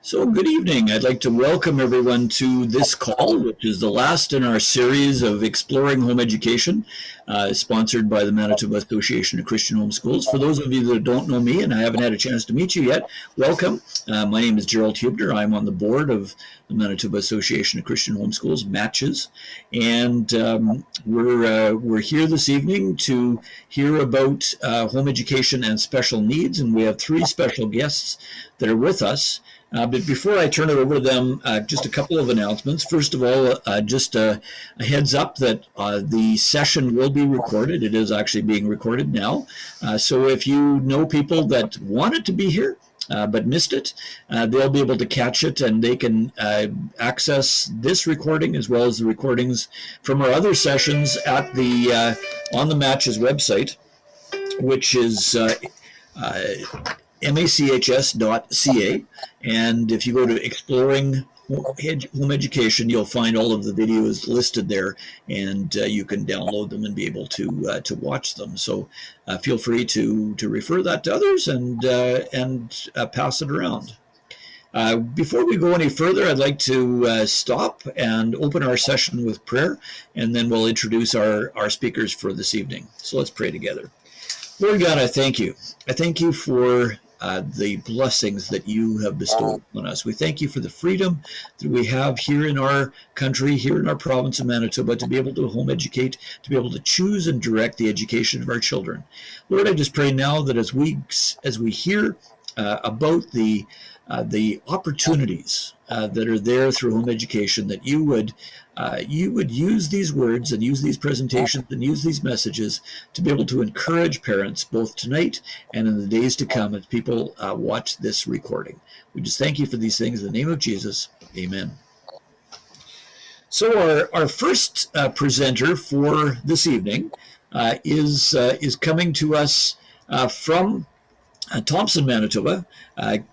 So, good evening. I'd like to welcome everyone to this call, which is the last in our series of Exploring Home Education, sponsored by the Manitoba Association of Christian Homeschools. For those of you that don't know me and I haven't had a chance to meet you yet, welcome. My name is Gerald Hubner. I'm on the board of the Manitoba Association of Christian Homeschools, MATCHES, and we're here this evening to hear about home education and special needs, and we have three special guests that are with us. But before I turn it over to them, just a couple of announcements. First of all, just a heads up that the session will be recorded. It is actually being recorded now. So if you know people that wanted to be here but missed it, they'll be able to catch it, and they can access this recording as well as the recordings from our other sessions at the on the Matches website, which is machs.ca, and if you go to Exploring Home Education, you'll find all of the videos listed there, and you can download them and be able to watch them. So feel free to refer that to others and pass it around. Before we go any further, I'd like to stop and open our session with prayer, and then we'll introduce our speakers for this evening. So let's pray together. Lord God, I thank you. I thank you for the blessings that you have bestowed on us. We thank you for the freedom that we have here in our country, here in our province of Manitoba, to be able to home educate, to be able to choose and direct the education of our children. Lord, I just pray now that as we hear about the opportunities that are there through home education, that you would use these words and use these presentations and use these messages to be able to encourage parents both tonight and in the days to come as people watch this recording. We just thank you for these things in the name of Jesus. Amen. So our first presenter for this evening is coming to us from Thompson, Manitoba.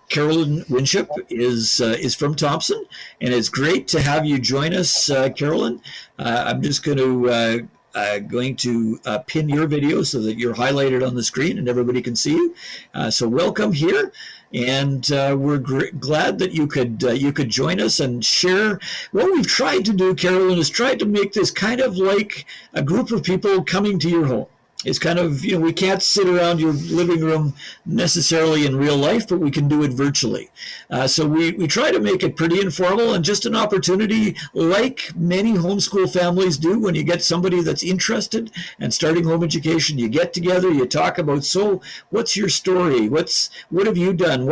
Carolyn Winship is from Thompson, and it's great to have you join us, Carolyn. I'm just going to pin your video so that you're highlighted on the screen and everybody can see you. So welcome here, and we're glad that you could join us and share. What we've tried to do, Carolyn, is tried to make this kind of like a group of people coming to your home. It's kind of, we can't sit around your living room necessarily in real life, but we can do it virtually. So we try to make it pretty informal and just an opportunity, like many homeschool families do when you get somebody that's interested and starting home education. You get together, you talk about, so what's your story? What have you done?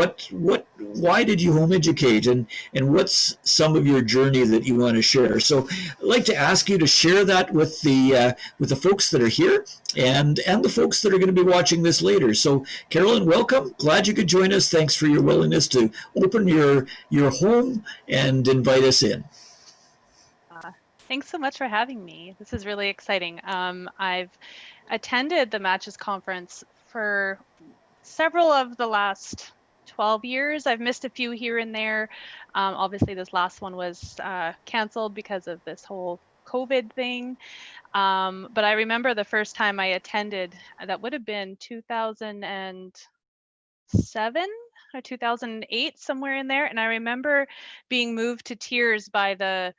Why did you home educate? And what's some of your journey that you want to share? So I'd like to ask you to share that with the folks that are here, and the folks that are going to be watching this later. So Carolyn, welcome. Glad you could join us. Thanks for your willingness to open your home and invite us in. Thanks so much for having me. This is really exciting. I've attended the Matches conference for several of the last 12 years. I've missed a few here and there. Obviously, this last one was canceled because of this whole COVID thing. But I remember the first time I attended, that would have been 2007 or 2008, somewhere in there. And I remember being moved to tears by the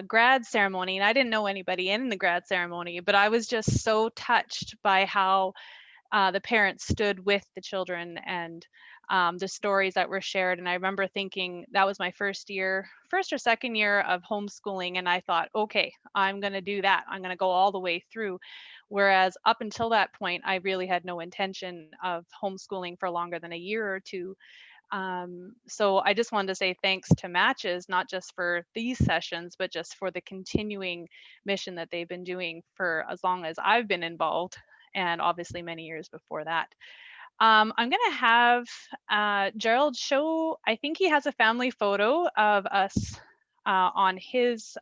grad ceremony. And I didn't know anybody in the grad ceremony, but I was just so touched by how the parents stood with the children and the stories that were shared. And I remember thinking that was my first or second year of homeschooling. And I thought, okay, I'm going to do that. I'm going to go all the way through. Whereas up until that point, I really had no intention of homeschooling for longer than a year or two. So I just wanted to say thanks to Matches, not just for these sessions, but just for the continuing mission that they've been doing for as long as I've been involved, and obviously many years before that. I'm going to have Gerald show, I think he has a family photo of us on his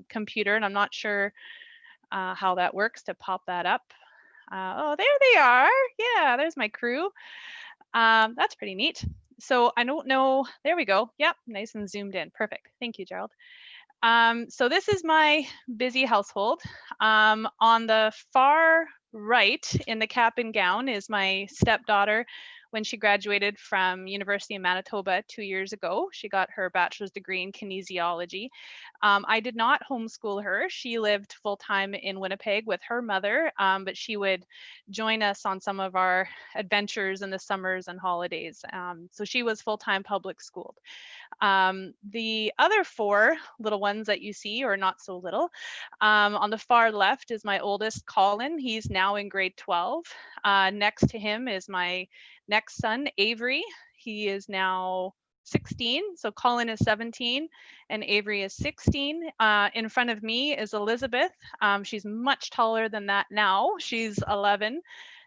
computer, and I'm not sure how that works to pop that up. Oh, there they are. Yeah, there's my crew. That's pretty neat. So I don't know, there we go. Yep, nice and zoomed in. Perfect. Thank you, Gerald. So this is my busy household. On the far right in the cap and gown is my stepdaughter, when she graduated from University of Manitoba 2 years ago. She got her bachelor's degree in kinesiology. I did not homeschool her. She lived full-time in Winnipeg with her mother, but she would join us on some of our adventures in the summers and holidays. So she was full-time public schooled. The other four little ones that you see, or not so little, on the far left is my oldest, Colin. He's now in grade 12. Next to him is my next son, Avery. He is now 16. So Colin is 17 and Avery is 16. In front of me is Elizabeth. She's much taller than that now. She's 11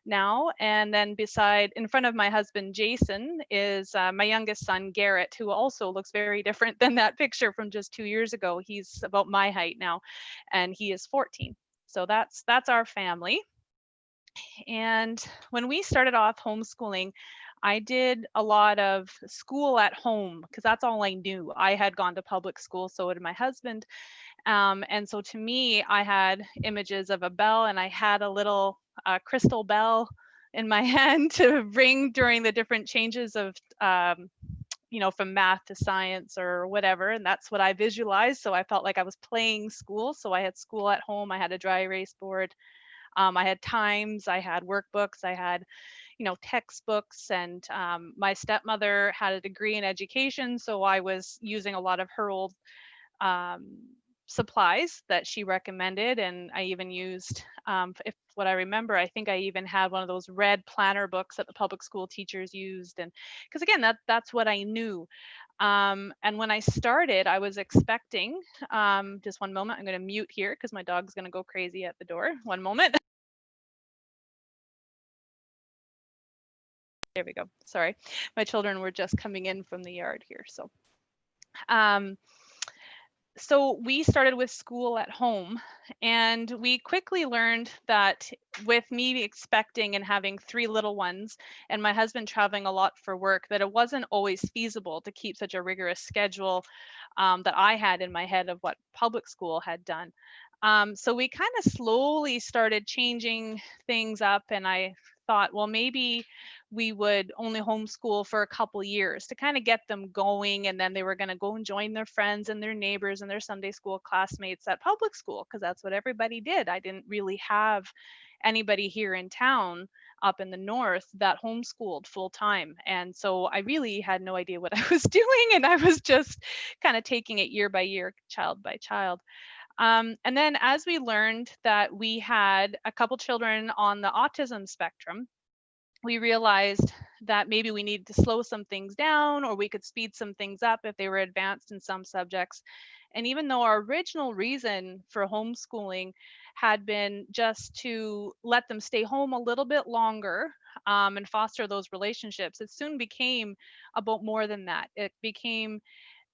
now. And then in front of my husband, Jason, is my youngest son, Garrett, who also looks very different than that picture from just 2 years ago. He's about my height now, and he is 14. So that's our family. And when we started off homeschooling, I did a lot of school at home because that's all I knew. I had gone to public school, so did my husband. And so to me, I had images of a bell, and I had a little crystal bell in my hand to ring during the different changes of, from math to science or whatever. And that's what I visualized. So I felt like I was playing school. So I had school at home. I had a dry erase board. I had times, I had workbooks, I had, textbooks, and my stepmother had a degree in education. So I was using a lot of her old supplies that she recommended. And I even used, if what I remember, I think I even had one of those red planner books that the public school teachers used. And because again, that's what I knew. And when I started, I was expecting, just one moment, I'm going to mute here because my dog's going to go crazy at the door. One moment. There we go. Sorry. My children were just coming in from the yard here. So we started with school at home, and we quickly learned that with me expecting and having 3 little ones and my husband traveling a lot for work, that it wasn't always feasible to keep such a rigorous schedule that I had in my head of what public school had done. So we kind of slowly started changing things up, and I thought, well, maybe we would only homeschool for a couple years to kind of get them going, and then they were going to go and join their friends and their neighbors and their Sunday school classmates at public school, because that's what everybody did. I didn't really have anybody here in town up in the north that homeschooled full time, and so I really had no idea what I was doing, and I was just kind of taking it year by year, child by child. And then as we learned that we had a couple children on the autism spectrum, we realized that maybe we needed to slow some things down, or we could speed some things up if they were advanced in some subjects. And even though our original reason for homeschooling had been just to let them stay home a little bit longer and foster those relationships, it soon became about more than that. It became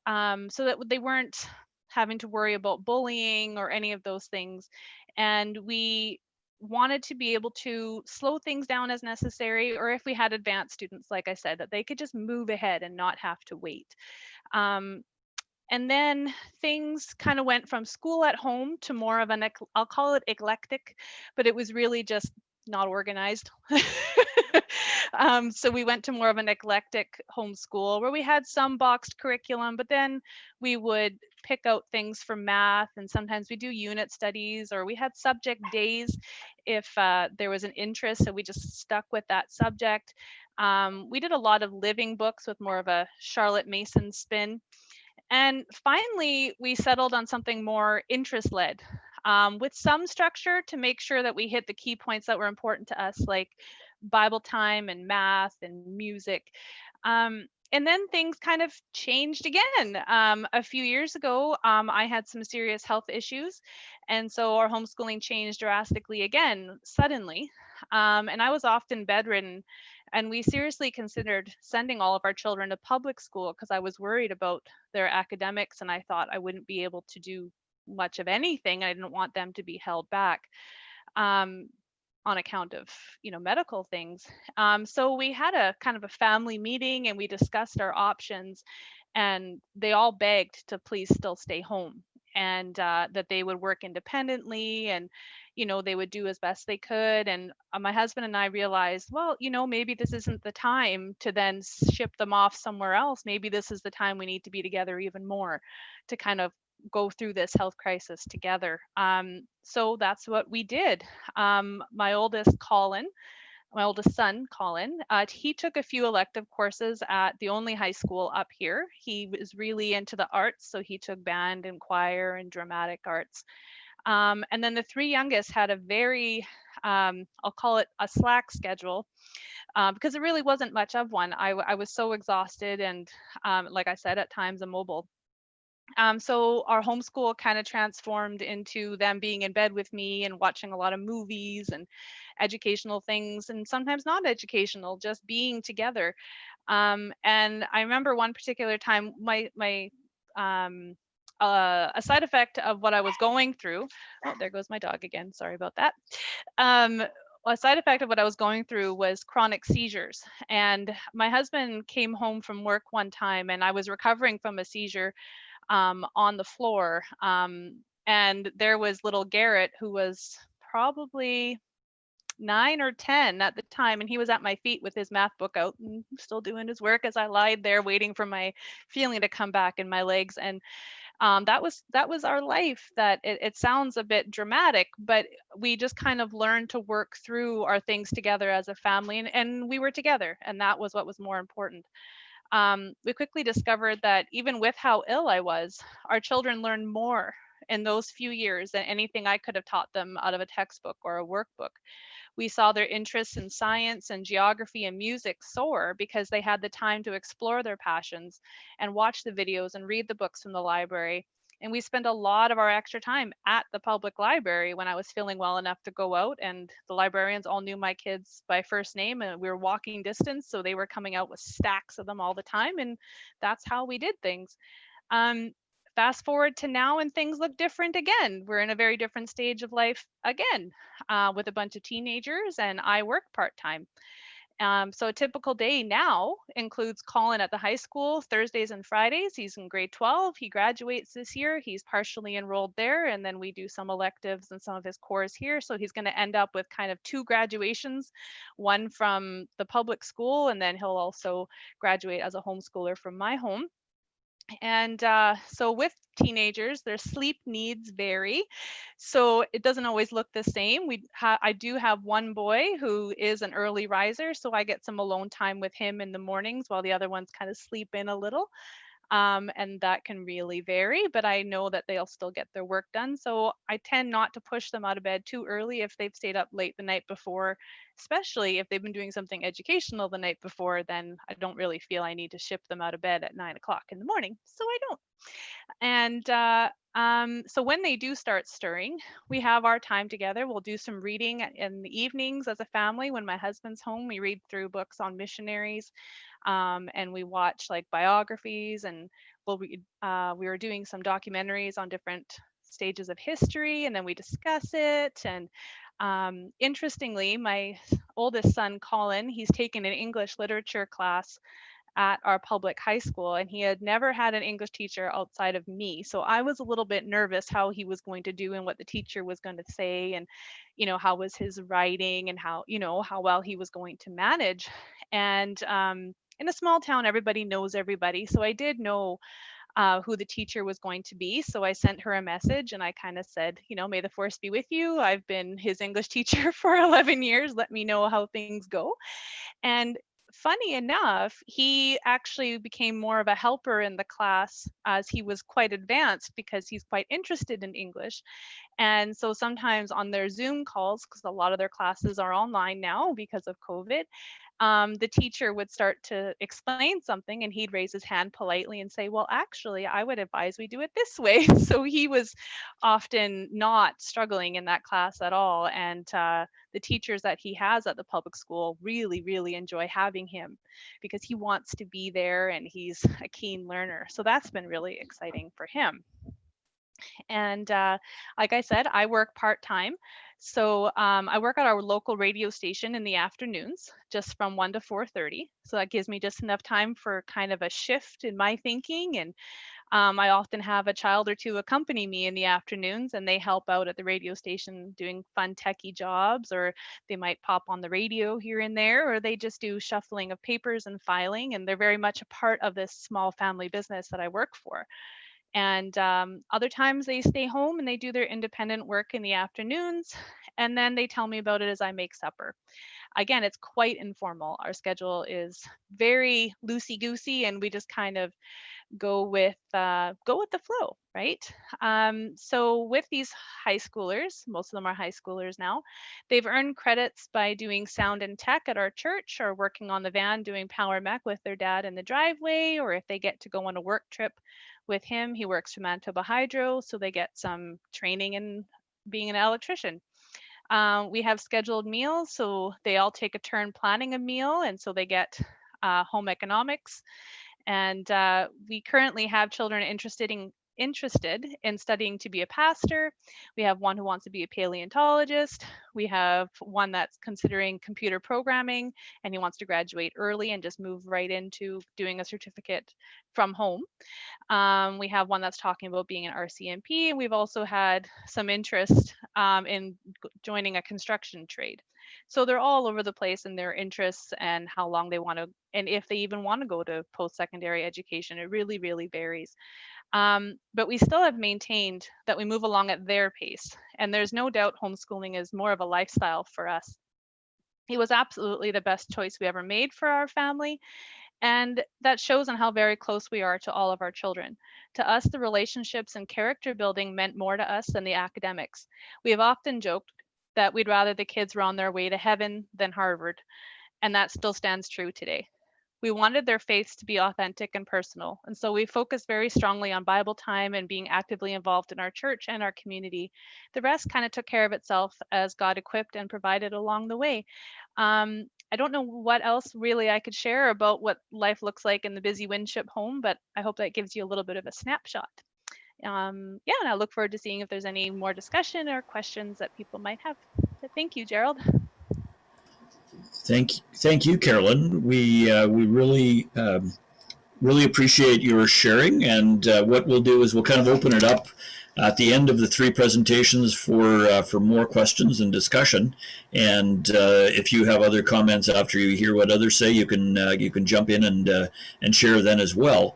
so that they weren't having to worry about bullying or any of those things. And we wanted to be able to slow things down as necessary, or if we had advanced students, like I said, that they could just move ahead and not have to wait. Um, and then things kind of went from school at home to more of an, I'll call it eclectic, but it was really just not organized. So we went to more of an eclectic homeschool where we had some boxed curriculum, but then we would pick out things for math, and sometimes we do unit studies, or we had subject days if there was an interest, so we just stuck with that subject. We did a lot of living books with more of a Charlotte Mason spin. And finally, we settled on something more interest-led, with some structure to make sure that we hit the key points that were important to us, like Bible time and math and music. And then things kind of changed again. A few years ago, I had some serious health issues. And so our homeschooling changed drastically again, suddenly. And I was often bedridden. And we seriously considered sending all of our children to public school because I was worried about their academics, and I thought I wouldn't be able to do much of anything. I didn't want them to be held back. On account of medical things. So we had a kind of a family meeting, and we discussed our options, and they all begged to please still stay home. and that they would work independently, and they would do as best they could. And my husband and I realized, well, maybe this isn't the time to then ship them off somewhere else. Maybe this is the time we need to be together even more to kind of go through this health crisis together. So that's what we did. My oldest son, Colin, he took a few elective courses at the only high school up here. He was really into the arts, so he took band and choir and dramatic arts. And then the three youngest had a very, I'll call it a slack schedule, because there really wasn't much of one. I was so exhausted and, like I said, at times immobile. So our homeschool kind of transformed into them being in bed with me and watching a lot of movies and educational things, and sometimes not educational, just being together. And I remember one particular time, a side effect of what I was going through. Oh, there goes my dog again. Sorry about that. Um, a side effect of what I was going through was chronic seizures. And my husband came home from work one time, and I was recovering from a seizure on the floor. And there was little Garrett, who was probably 9 or 10 at the time, and he was at my feet with his math book out and still doing his work as I lied there waiting for my feeling to come back in my legs. And that was our life. That it sounds a bit dramatic, but we just kind of learned to work through our things together as a family, and we were together, and that was what was more important. We quickly discovered that even with how ill I was, our children learned more in those few years than anything I could have taught them out of a textbook or a workbook. We saw their interests in science and geography and music soar because they had the time to explore their passions and watch the videos and read the books from the library. And we spent a lot of our extra time at the public library when I was feeling well enough to go out. And the librarians all knew my kids by first name, and we were walking distance. So they were coming out with stacks of them all the time. And that's how we did things. Um, Fast forward to now, and things look different again. We're in a very different stage of life again, with a bunch of teenagers, and I work part time. So a typical day now includes Colin at the high school Thursdays and Fridays. He's in grade 12. He graduates this year. He's partially enrolled there, and then we do some electives and some of his cores here. So he's going to end up with kind of two graduations, one from the public school, and then he'll also graduate as a homeschooler from my home. And so with teenagers, their sleep needs vary. So it doesn't always look the same. I do have one boy who is an early riser, so I get some alone time with him in the mornings while the other ones kind of sleep in a little. And that can really vary, but I know that they'll still get their work done. So I tend not to push them out of bed too early if they've stayed up late the night before, especially if they've been doing something educational the night before. Then I don't really feel I need to ship them out of bed at 9 o'clock in the morning. So I don't. And so when they do start stirring, we have our time together. We'll do some reading in the evenings as a family. When my husband's home, we read through books on missionaries, and we watch like biographies, and we were doing some documentaries on different stages of history, and then we discuss it. And interestingly, my oldest son, Colin, he's taken an English literature class at our public high school, and he had never had an English teacher outside of me. So I was a little bit nervous how he was going to do and what the teacher was going to say, and how was his writing, and how well he was going to manage. And in a small town, everybody knows everybody. So I did know who the teacher was going to be. So I sent her a message, and I kind of said, may the force be with you. I've been his English teacher for 11 years. Let me know how things go. And funny enough, he actually became more of a helper in the class as he was quite advanced because he's quite interested in English. And so sometimes on their Zoom calls, because a lot of their classes are online now because of COVID, the teacher would start to explain something, and he'd raise his hand politely and say, well, actually, I would advise we do it this way. So he was often not struggling in that class at all. And the teachers that he has at the public school really, really enjoy having him because he wants to be there and he's a keen learner. So that's been really exciting for him. And like I said, I work part-time. So I work at our local radio station in the afternoons, just from 1 to 4:30. So that gives me just enough time for kind of a shift in my thinking. And I often have a child or two accompany me in the afternoons, and they help out at the radio station doing fun techie jobs, or they might pop on the radio here and there, or they just do shuffling of papers and filing. And they're very much a part of this small family business that I work for. And other times they stay home and they do their independent work in the afternoons. And then they tell me about it as I make supper. Again, it's quite informal. Our schedule is very loosey goosey, and we just kind of go with the flow, right? So with these high schoolers, most of them are high schoolers now, they've earned credits by doing sound and tech at our church, or working on the van doing power mech with their dad in the driveway, or if they get to go on a work trip with him, he works for Manitoba Hydro, so they get some training in being an electrician. We have scheduled meals, so they all take a turn planning a meal, and so they get home economics. And we currently have children interested in studying to be a pastor. We have one who wants to be a paleontologist. We have one that's considering computer programming, and he wants to graduate early and just move right into doing a certificate from home. We have one that's talking about being an RCMP, and we've also had some interest in joining a construction trade. So they're all over the place in their interests and how long they want to, and if they even want to go to post-secondary education. It really, really varies. But we still have maintained that we move along at their pace. And there's no doubt homeschooling is more of a lifestyle for us. It was absolutely the best choice we ever made for our family. And that shows on how very close we are to all of our children. To us, the relationships and character building meant more to us than the academics. We have often joked that we'd rather the kids were on their way to heaven than Harvard, and that still stands true today. We wanted their faiths to be authentic and personal, and so we focused very strongly on Bible time and being actively involved in our church and our community. The rest kind of took care of itself as God equipped and provided along the way. I don't know what else really I could share about what life looks like in the busy Winship home, but I hope that gives you a little bit of a snapshot. Yeah, and I look forward to seeing if there's any more discussion or questions that people might have. But thank you, Gerald. Thank you, Carolyn. We really really appreciate your sharing. And what we'll do is we'll kind of open it up at the end of the three presentations for more questions and discussion. And if you have other comments after you hear what others say, you can jump in and share then as well.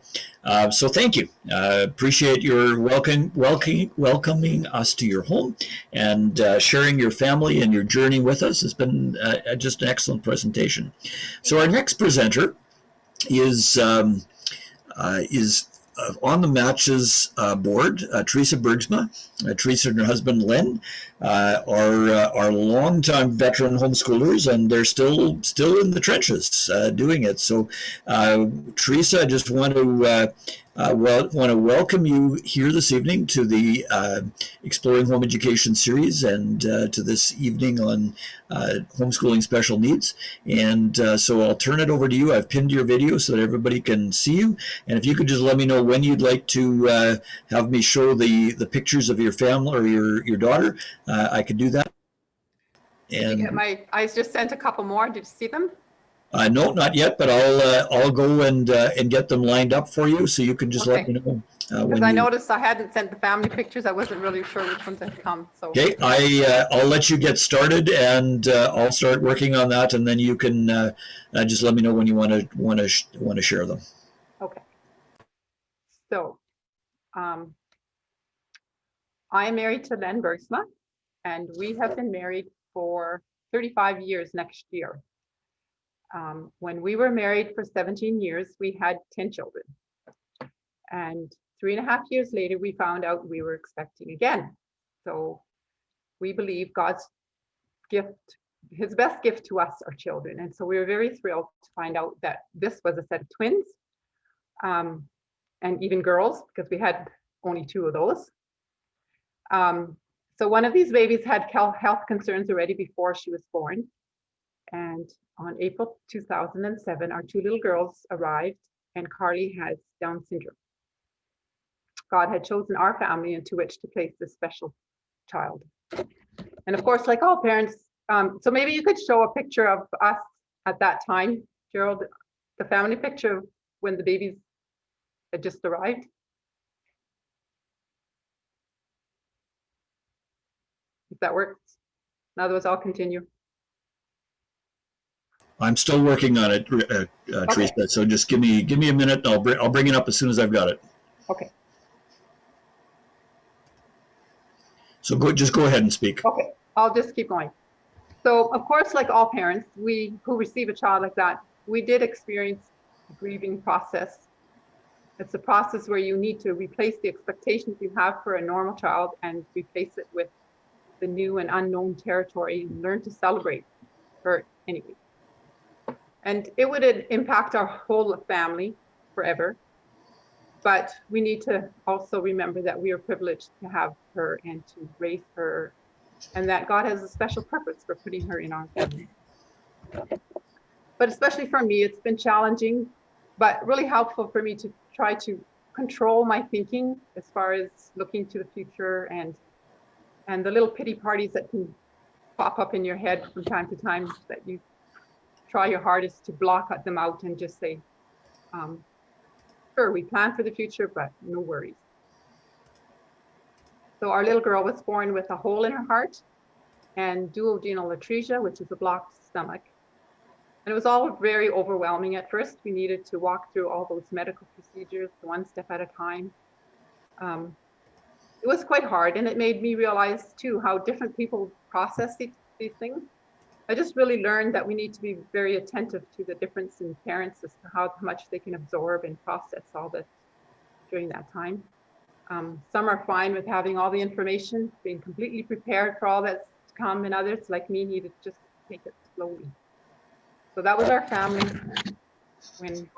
So thank you. Appreciate your welcoming us to your home and sharing your family and your journey with us. It's been just an excellent presentation. So our next presenter is on the Matches board, Teresa Bergsma. Teresa and her husband Len are longtime veteran homeschoolers, and they're still in the trenches doing it. So, Teresa, I just want to welcome you here this evening to the Exploring Home Education series, and to this evening on homeschooling special needs. And so I'll turn it over to you. I've pinned your video so that everybody can see you. And if you could just let me know when you'd like to have me show the pictures of your family or your daughter, I could do that. And I just sent a couple more. Did you see them? No, not yet, but I'll go and get them lined up for you, so you can just let me know. Because I noticed I hadn't sent the family pictures. I wasn't really sure which ones had come. So okay, I'll let you get started, and I'll start working on that, and then you can just let me know when you want to share them. Okay. So I am married to Len Bergsma, and we have been married for 35 years next year. When we were married for 17 years, we had 10 children. And 3.5 years later, we found out we were expecting again. So we believe God's gift, his best gift to us are children. And so we were very thrilled to find out that this was a set of twins, and even girls, because we had only 2 of those. So one of these babies had health concerns already before she was born. And on April 2007, our 2 little girls arrived, and Carly has Down syndrome. God had chosen our family into which to place this special child. And of course, like all parents, so maybe you could show a picture of us at that time, Gerald, the family picture of when the babies had just arrived. If that works. Otherwise, I'll continue. I'm still working on it, Teresa. So just give me a minute. And I'll bring it up as soon as I've got it. Okay. So just go ahead and speak. Okay, I'll just keep going. So of course, like all parents, we who receive a child like that, we did experience a grieving process. It's a process where you need to replace the expectations you have for a normal child and replace it with the new and unknown territory and learn to celebrate her anyway. And it would impact our whole family forever. But we need to also remember that we are privileged to have her and to raise her, and that God has a special purpose for putting her in our family. But especially for me, it's been challenging, but really helpful for me to try to control my thinking as far as looking to the future and the little pity parties that can pop up in your head from time to time, that you try your hardest to block them out and just say, sure, we plan for the future, but no worries. So our little girl was born with a hole in her heart and duodenal atresia, which is a blocked stomach. And it was all very overwhelming at first. We needed to walk through all those medical procedures, one step at a time. It was quite hard, and it made me realize too how different people process these things. I just really learned that we need to be very attentive to the difference in parents as to how much they can absorb and process all this during that time. Some are fine with having all the information, being completely prepared for all that's to come, and others, like me, needed to just take it slowly. So that was our family when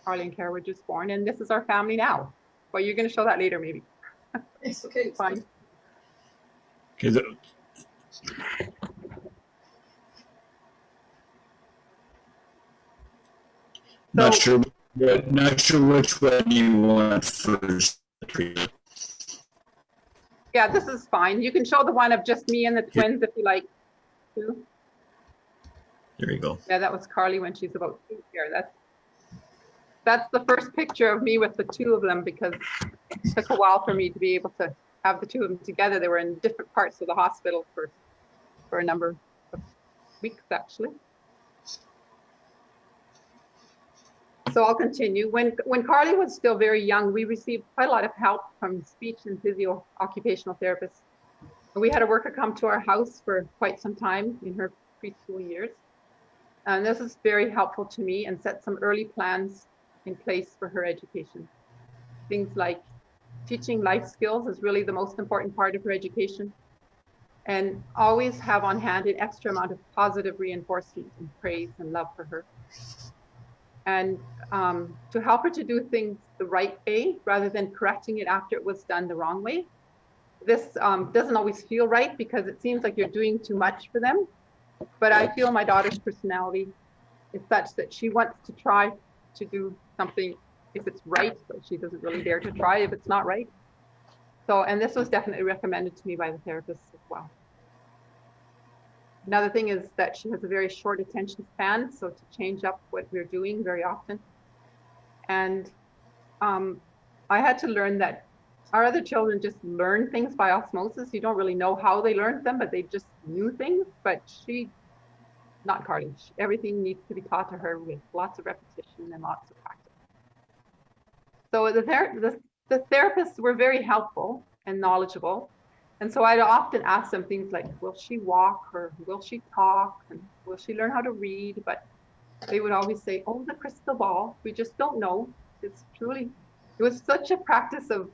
Harley and Kara were just born, and this is our family now. Well, you're going to show that later, maybe. It's okay. It's Fine. Okay. Not sure which one you want first, Teresa. Yeah, this is fine. You can show the one of just me and the twins if you like. Too. There you go. Yeah, that was Carly when she's about 2 here. That's the first picture of me with the two of them, because it took a while for me to be able to have the two of them together. They were in different parts of the hospital for a number of weeks, actually. So I'll continue. When Carly was still very young, we received quite a lot of help from speech and physio occupational therapists. And we had a worker come to our house for quite some time in her preschool years. And this is very helpful to me and set some early plans in place for her education. Things like teaching life skills is really the most important part of her education. And always have on hand an extra amount of positive reinforcement and praise and love for her. And to help her to do things the right way rather than correcting it after it was done the wrong way. This doesn't always feel right because it seems like you're doing too much for them. But I feel my daughter's personality is such that she wants to try to do something if it's right, but she doesn't really dare to try if it's not right. So, and this was definitely recommended to me by the therapist as well. Another thing is that she has a very short attention span, so to change up what we're doing very often. And I had to learn that our other children just learn things by osmosis. You don't really know how they learned them, but they just knew things. But she, not Carly, everything needs to be taught to her with lots of repetition and lots of practice. So the therapists were very helpful and knowledgeable. And so I'd often ask them things like, will she walk, or will she talk, and will she learn how to read? But they would always say, oh, the crystal ball, we just don't know. It was such a practice of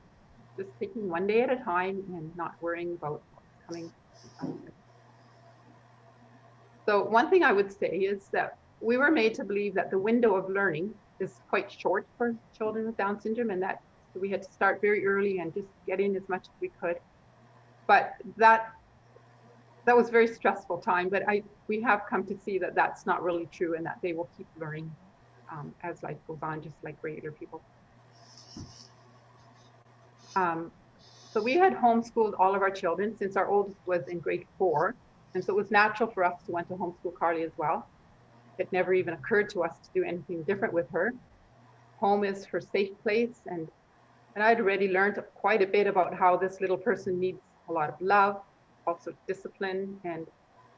just taking one day at a time and not worrying about what's coming. So one thing I would say is that we were made to believe that the window of learning is quite short for children with Down syndrome, and that we had to start very early and just get in as much as we could. But that was a very stressful time, but we have come to see that that's not really true, and that they will keep learning as life goes on, just like regular people. So we had homeschooled all of our children since our oldest was in grade 4. And so it was natural for us to want to homeschool Carly as well. It never even occurred to us to do anything different with her. Home is her safe place. And I'd already learned quite a bit about how this little person needs a lot of love, also discipline. And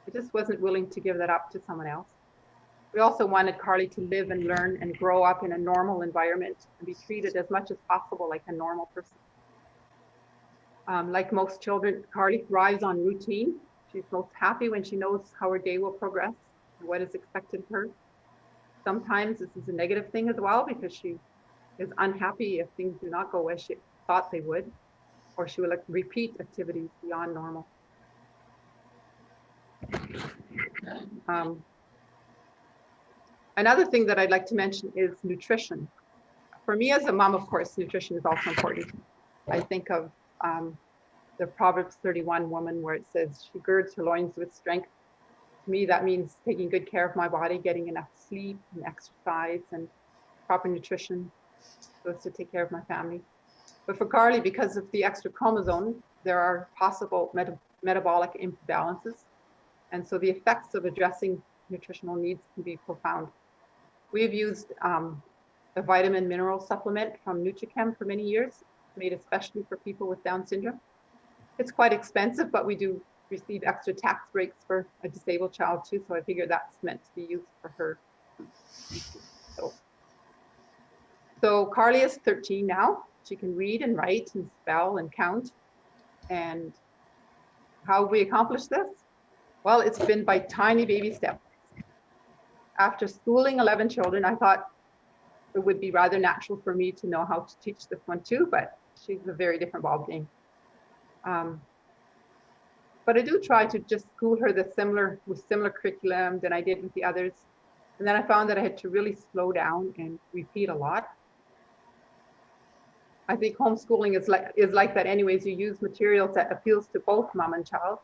I just wasn't willing to give that up to someone else. We also wanted Carly to live and learn and grow up in a normal environment and be treated as much as possible like a normal person. Like most children, Carly thrives on routine. She's most happy when she knows how her day will progress and what is expected of her. Sometimes this is a negative thing as well because she is unhappy if things do not go as she thought they would, or she will repeat activities beyond normal. Another thing that I'd like to mention is nutrition. For me as a mom, of course, nutrition is also important. I think of the Proverbs 31 woman where it says, she girds her loins with strength. To me, that means taking good care of my body, getting enough sleep and exercise and proper nutrition so as to take care of my family. But for Carly, because of the extra chromosome, there are possible metabolic imbalances. And so the effects of addressing nutritional needs can be profound. We've used a vitamin mineral supplement from Nutrichem for many years, made especially for people with Down syndrome. It's quite expensive, but we do receive extra tax breaks for a disabled child too. So I figure that's meant to be used for her. So Carly is 13 now. She can read and write and spell and count. And how we accomplish this? Well, it's been by tiny baby steps. After schooling 11 children, I thought it would be rather natural for me to know how to teach this one too, but she's a very different ballgame. But I do try to just school her with similar curriculum than I did with the others. And then I found that I had to really slow down and repeat a lot. I think homeschooling is like that anyways. You use materials that appeals to both mom and child.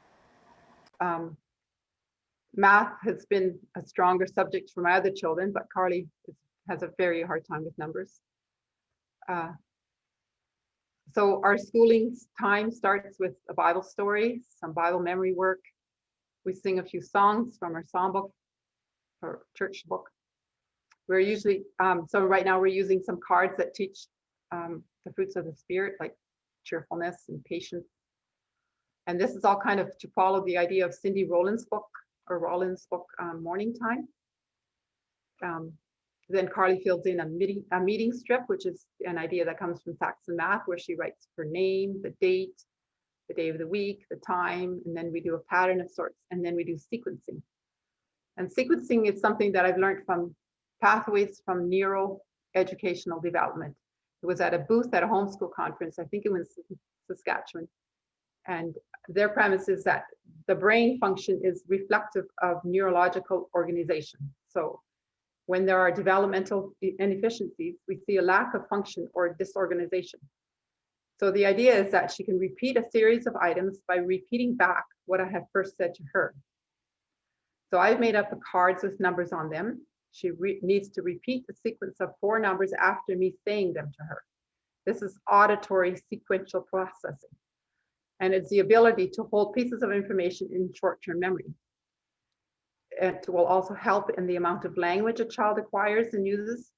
Math has been a stronger subject for my other children, but Carly has a very hard time with numbers. So our schooling time starts with a Bible story, some Bible memory work. We sing a few songs from our songbook or church book. We're usually, so right now we're using some cards that teach the fruits of the Spirit, like cheerfulness and patience. And this is all kind of to follow the idea of Cindy Rollins' book, Morning Time. Then Carly fills in a meeting strip, which is an idea that comes from Saxon Math, where she writes her name, the date, the day of the week, the time, and then we do a pattern of sorts, and then we do sequencing. And sequencing is something that I've learned from Pathways from Neuroeducational Development. It was at a booth at a homeschool conference, I think it was Saskatchewan. And their premise is that the brain function is reflective of neurological organization. So when there are developmental inefficiencies, we see a lack of function or disorganization. So the idea is that she can repeat a series of items by repeating back what I have first said to her. So I've made up the cards with numbers on them. She needs to repeat the sequence of 4 numbers after me saying them to her. This is auditory sequential processing. And it's the ability to hold pieces of information in short-term memory. It will also help in the amount of language a child acquires and uses.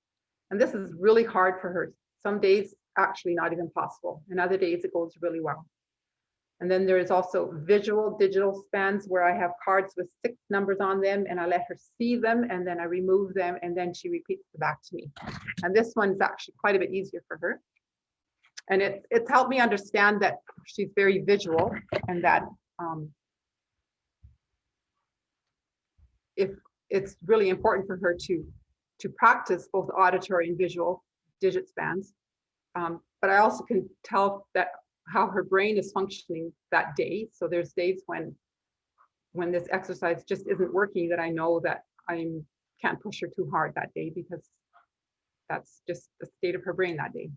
And this is really hard for her. Some days, actually not even possible. And other days it goes really well. And then there is also visual digital spans where I have cards with 6 numbers on them and I let her see them and then I remove them and then she repeats them back to me. And this one's actually quite a bit easier for her. And it's helped me understand that she's very visual and that if it's really important for her to practice both auditory and visual digit spans. But I also can tell that how her brain is functioning that day. So there's days when this exercise just isn't working that I know that I can't push her too hard that day because that's just the state of her brain that day.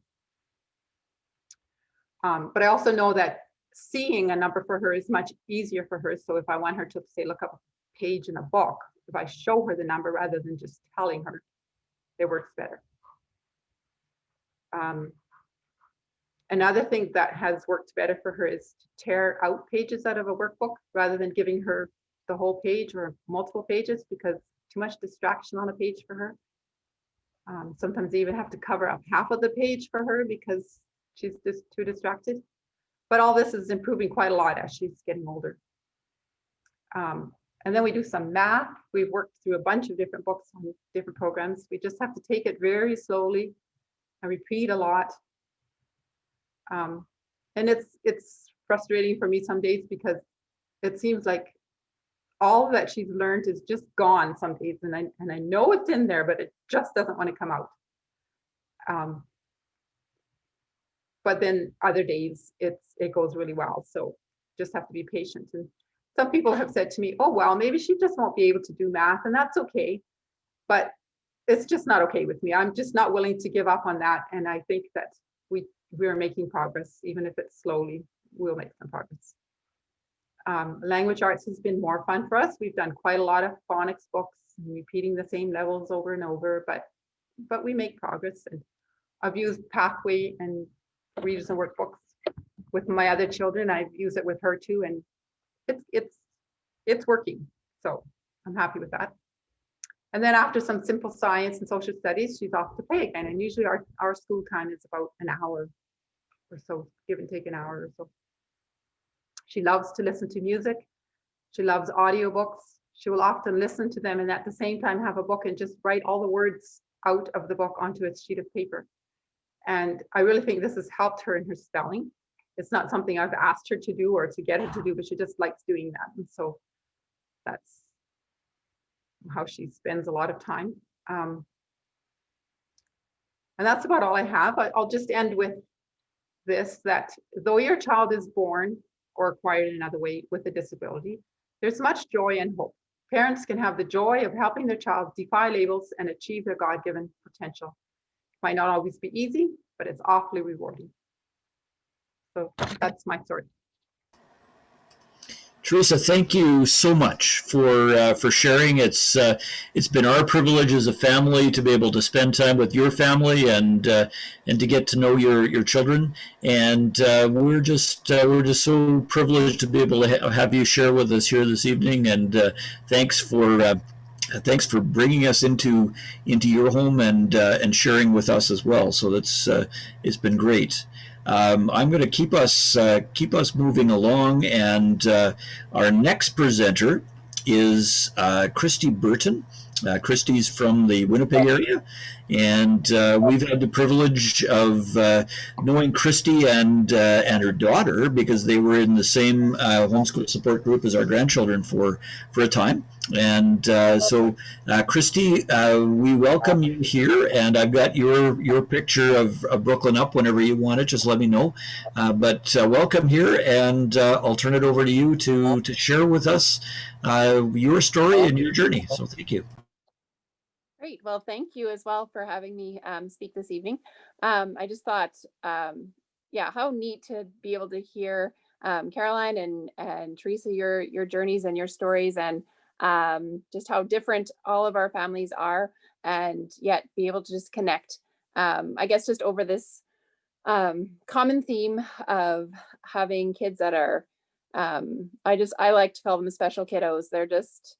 But I also know that seeing a number for her is much easier for her. So if I want her to say, look up a page in a book, if I show her the number rather than just telling her, it works better. Another thing that has worked better for her is to tear out pages out of a workbook rather than giving her the whole page or multiple pages, because too much distraction on a page for her. Sometimes they even have to cover up half of the page for her because she's just too distracted. But all this is improving quite a lot as she's getting older. And then we do some math. We've worked through a bunch of different books on different programs. We just have to take it very slowly and repeat a lot. And it's frustrating for me some days because it seems like all that she's learned is just gone some days, and I know it's in there, but it just doesn't want to come out. But then other days it goes really well. So just have to be patient. And some people have said to me, oh, well, maybe she just won't be able to do math, and that's okay. But it's just not okay with me. I'm just not willing to give up on that. And I think that we're making progress, even if it's slowly, we'll make some progress. Language arts has been more fun for us. We've done quite a lot of phonics books, repeating the same levels over and over, but we make progress. And I've used Pathway and Readers and Workbooks with my other children. I've used it with her too, and it's working. So I'm happy with that. And then after some simple science and social studies, she's off to play again. And usually our school time is about an hour or so, give and take an hour or so. She loves to listen to music. She loves audiobooks. She will often listen to them and at the same time have a book and just write all the words out of the book onto a sheet of paper. And I really think this has helped her in her spelling. It's not something I've asked her to do or to get her to do, but she just likes doing that. And so that's how she spends a lot of time. And that's about all I have. I'll just end with this, that though your child is born or acquired in another way with a disability, there's much joy and hope. Parents can have the joy of helping their child defy labels and achieve their God-given potential. It might not always be easy, but it's awfully rewarding. So that's my story. Teresa, thank you so much for sharing. It's been our privilege as a family to be able to spend time with your family and to get to know your children. And we're just so privileged to be able to have you share with us here this evening. And thanks for bringing us into your home and sharing with us as well. So that's it's been great. I'm going to keep us moving along, and our next presenter is Christy Burton. Christy's from the Winnipeg area, and we've had the privilege of knowing Christy and her daughter because they were in the same homeschool support group as our grandchildren for a time. And so, Christy, we welcome you here, and I've got your picture of Brooklyn up whenever you want it. Just let me know. But welcome here, and I'll turn it over to you to share with us your story and your journey. So thank you. Great. Well, thank you as well for having me speak this evening. I just thought, yeah, how neat to be able to hear Caroline and Teresa, your journeys and your stories, and just how different all of our families are, and yet be able to just connect, I guess, just over this common theme of having kids that are, I like to call them special kiddos. They're just,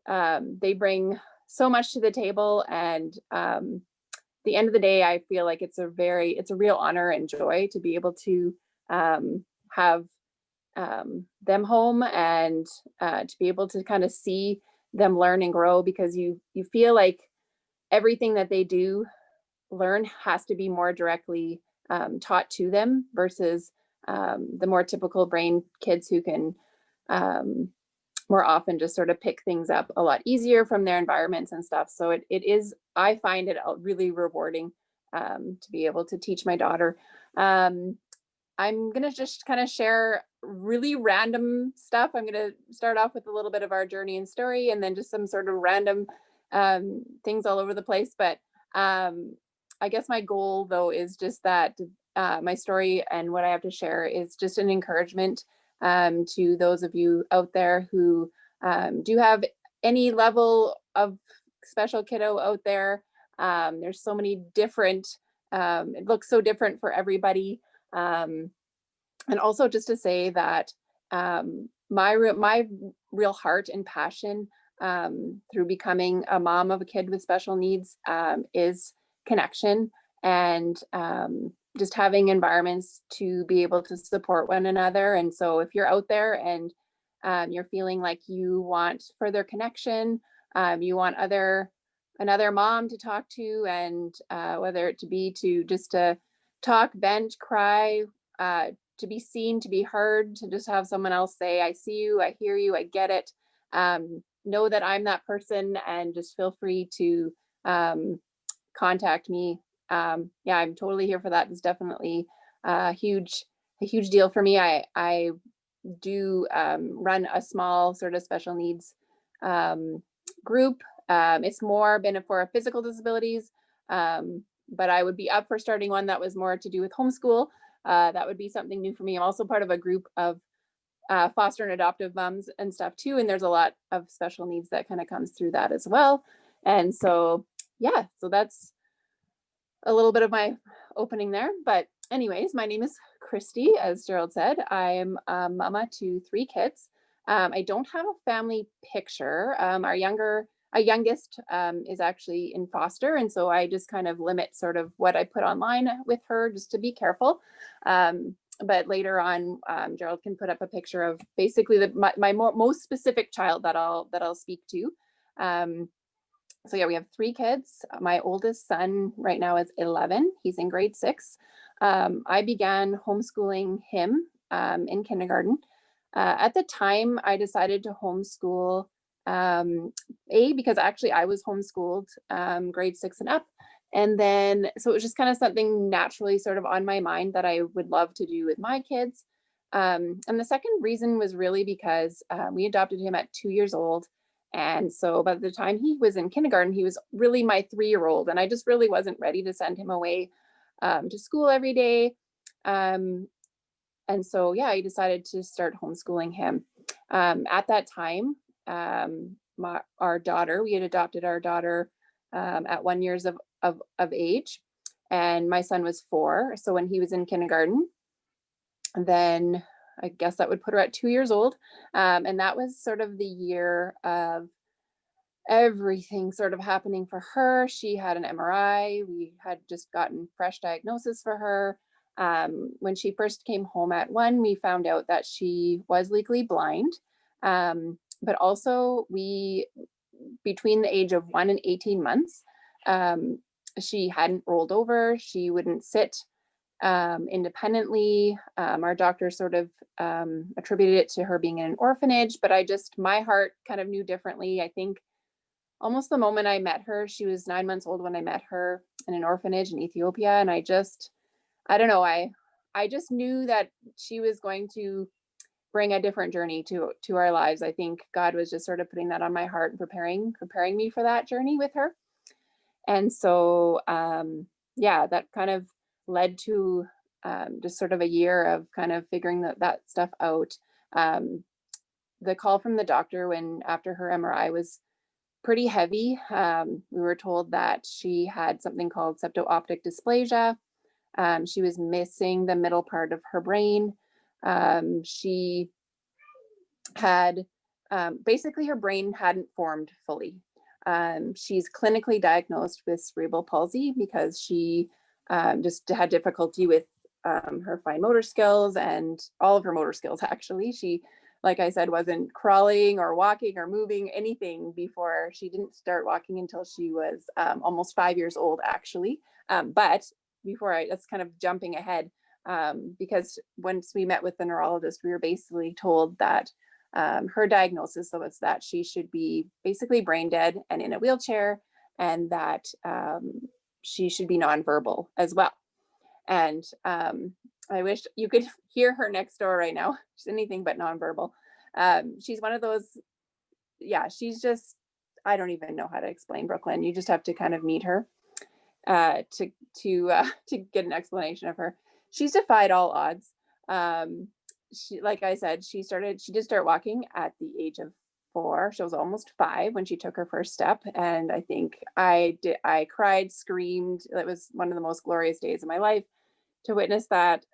they bring so much to the table, and the end of the day, I feel like it's a real honor and joy to be able to have them home, and to be able to kind of see them learn and grow, because you feel like everything that they do learn has to be more directly taught to them versus the more typical brain kids who can more often just sort of pick things up a lot easier from their environments and stuff. So it is, I find it really rewarding to be able to teach my daughter. I'm going to just kind of share really random stuff. I'm going to start off with a little bit of our journey and story, and then just some sort of random things all over the place. But I guess my goal, though, is just that my story and what I have to share is just an encouragement to those of you out there who do have any level of special kiddo out there. There's so many different, it looks so different for everybody. And also just to say that my real heart and passion through becoming a mom of a kid with special needs is connection, and just having environments to be able to support one another. And so if you're out there and you're feeling like you want further connection, you want another mom to talk to, and whether it to be to just to talk, vent, cry, to be seen, to be heard, to just have someone else say, I see you, I hear you, I get it. Know that I'm that person, and just feel free to contact me. Yeah, I'm totally here for that. It's definitely a huge deal for me. I do run a small sort of special needs group. It's more been for physical disabilities, but I would be up for starting one that was more to do with homeschool. That would be something new for me. I'm also part of a group of foster and adoptive moms and stuff too, and there's a lot of special needs that kind of comes through that as well. And so yeah, so that's a little bit of my opening there. But anyways, my name is Christy, as Gerald said. I'm a mama to 3 kids. I don't have a family picture. Our youngest is actually in foster, and so I just kind of limit sort of what I put online with her, just to be careful. But later on, Gerald can put up a picture of basically my most specific child that I'll speak to. So yeah, we have 3 kids. My oldest son right now is 11. He's in grade 6. I began homeschooling him in kindergarten. At the time, I decided to homeschool because actually I was homeschooled grade 6 and up. And then, so it was just kind of something naturally sort of on my mind that I would love to do with my kids. And the second reason was really because we adopted him at 2 years old. And so by the time he was in kindergarten, he was really my 3-year-old. And I just really wasn't ready to send him away to school every day. And so, yeah, I decided to start homeschooling him. At that time, our daughter, we had adopted our daughter at 1 year of age, and my son was 4. So when he was in kindergarten, then I guess that would put her at 2 years old. And that was sort of the year of everything sort of happening for her. She had an MRI. We had just gotten fresh diagnosis for her. When she first came home at 1, we found out that she was legally blind. But also between the age of 1 and 18 months, she hadn't rolled over. She wouldn't sit independently. Our doctor sort of attributed it to her being in an orphanage, but my heart kind of knew differently. I think almost the moment I met her, she was 9 months old when I met her in an orphanage in Ethiopia. And I don't know, I just knew that she was going to bring a different journey to our lives. I think God was just sort of putting that on my heart and preparing me for that journey with her. And so, yeah, that kind of led to just sort of a year of kind of figuring that stuff out. The call from the doctor after her MRI was pretty heavy. We were told that she had something called Septoptic Dysplasia. She was missing the middle part of her brain. She had basically her brain hadn't formed fully. She's clinically diagnosed with cerebral palsy because she just had difficulty with her fine motor skills and all of her motor skills. Actually, she, like I said, wasn't crawling or walking or moving anything before. She didn't start walking until she was almost 5 years old, actually. But that's kind of jumping ahead, because once we met with the neurologist, we were basically told that her diagnosis was that she should be basically brain dead and in a wheelchair, and that she should be nonverbal as well. And I wish you could hear her next door right now. She's anything but nonverbal. She's one of those, yeah, she's just, I don't even know how to explain Brooklyn. You just have to kind of meet her to get an explanation of her. She's defied all odds. She, like I said, she did start walking at the age of 4. She was almost 5 when she took her first step. And I think I cried, screamed. It was one of the most glorious days of my life. to witness that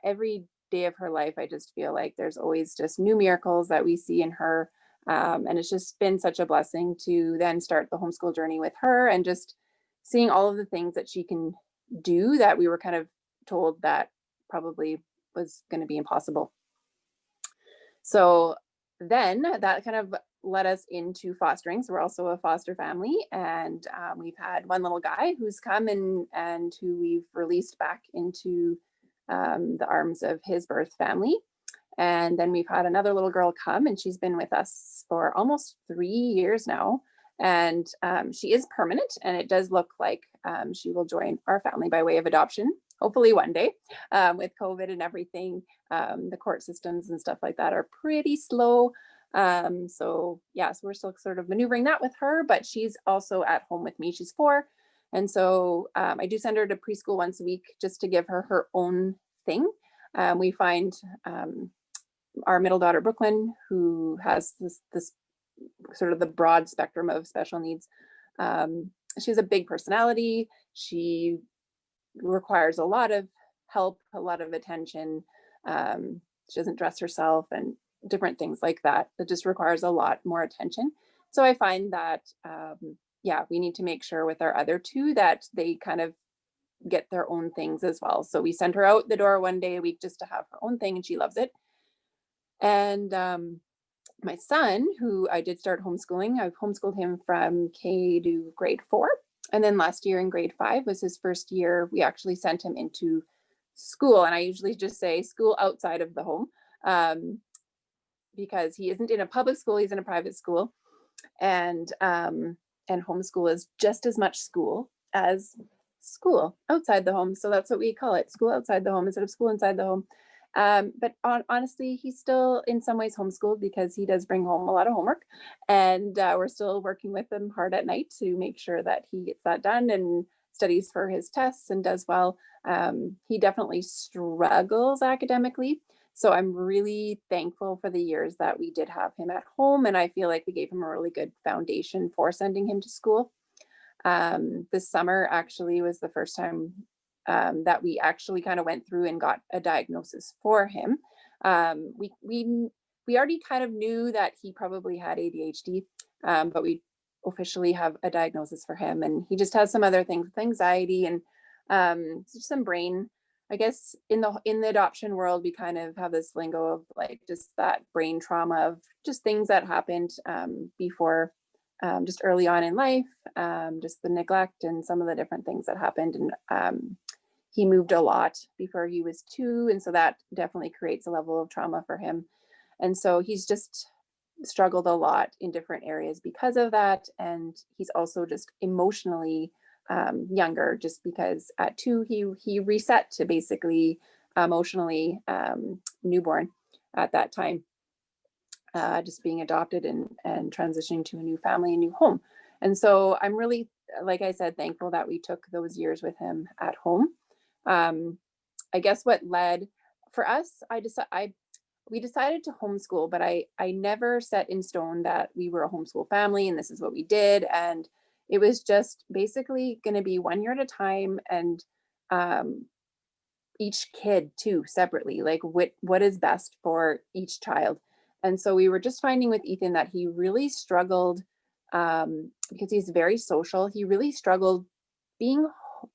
every day of her life, I just feel like there's always just new miracles that we see in her. And it's just been such a blessing to then start the homeschool journey with her, and just seeing all of the things that she can do that we were kind of told that probably was going to be impossible. So then that kind of led us into fostering. So we're also a foster family, and we've had one little guy who's come and who we've released back into the arms of his birth family. And then we've had another little girl come, and she's been with us for almost 3 years now. And she is permanent, and it does look like she will join our family by way of adoption, hopefully one day. With COVID and everything, the court systems and stuff like that are pretty slow. So yeah, so we're still sort of maneuvering that with her, but she's also at home with me. She's 4. And so I do send her to preschool once a week just to give her her own thing. We find our middle daughter, Brooklyn, who has this sort of the broad spectrum of special needs. She has a big personality. She requires a lot of help, a lot of attention. She doesn't dress herself and different things like that. That just requires a lot more attention. So I find that, yeah, we need to make sure with our other 2 that they kind of get their own things as well. So we send her out the door one day a week just to have her own thing, and she loves it. And my son, who I did start homeschooling, I've homeschooled him from K to grade 4. And then last year in grade 5 was his first year. We actually sent him into school. And I usually just say school outside of the home, because he isn't in a public school, he's in a private school. And homeschool is just as much school as school outside the home. So that's what we call it, school outside the home instead of school inside the home. But honestly, he's still in some ways homeschooled because he does bring home a lot of homework, and we're still working with him hard at night to make sure that he gets that done and studies for his tests and does well. He definitely struggles academically. So I'm really thankful for the years that we did have him at home, and I feel like we gave him a really good foundation for sending him to school. This summer actually was the first time that we actually kind of went through and got a diagnosis for him. We already kind of knew that he probably had ADHD, but we officially have a diagnosis for him, and he just has some other things with anxiety and just some brain. I guess in the adoption world, we kind of have this lingo of like just that brain trauma of just things that happened before, just early on in life, just the neglect and some of the different things that happened. And he moved a lot before he was 2. And so that definitely creates a level of trauma for him. And so he's just struggled a lot in different areas because of that. And he's also just emotionally younger, just because at 2, he reset to basically emotionally newborn at that time, just being adopted and transitioning to a new family, a new home. And so I'm really, like I said, thankful that we took those years with him at home. I guess what led for us, we decided to homeschool, but I never set in stone that we were a homeschool family and this is what we did. And it was just basically going to be 1 year at a time, and each kid too separately, like what is best for each child. And so we were just finding with Ethan that he really struggled, because he's very social. He really struggled being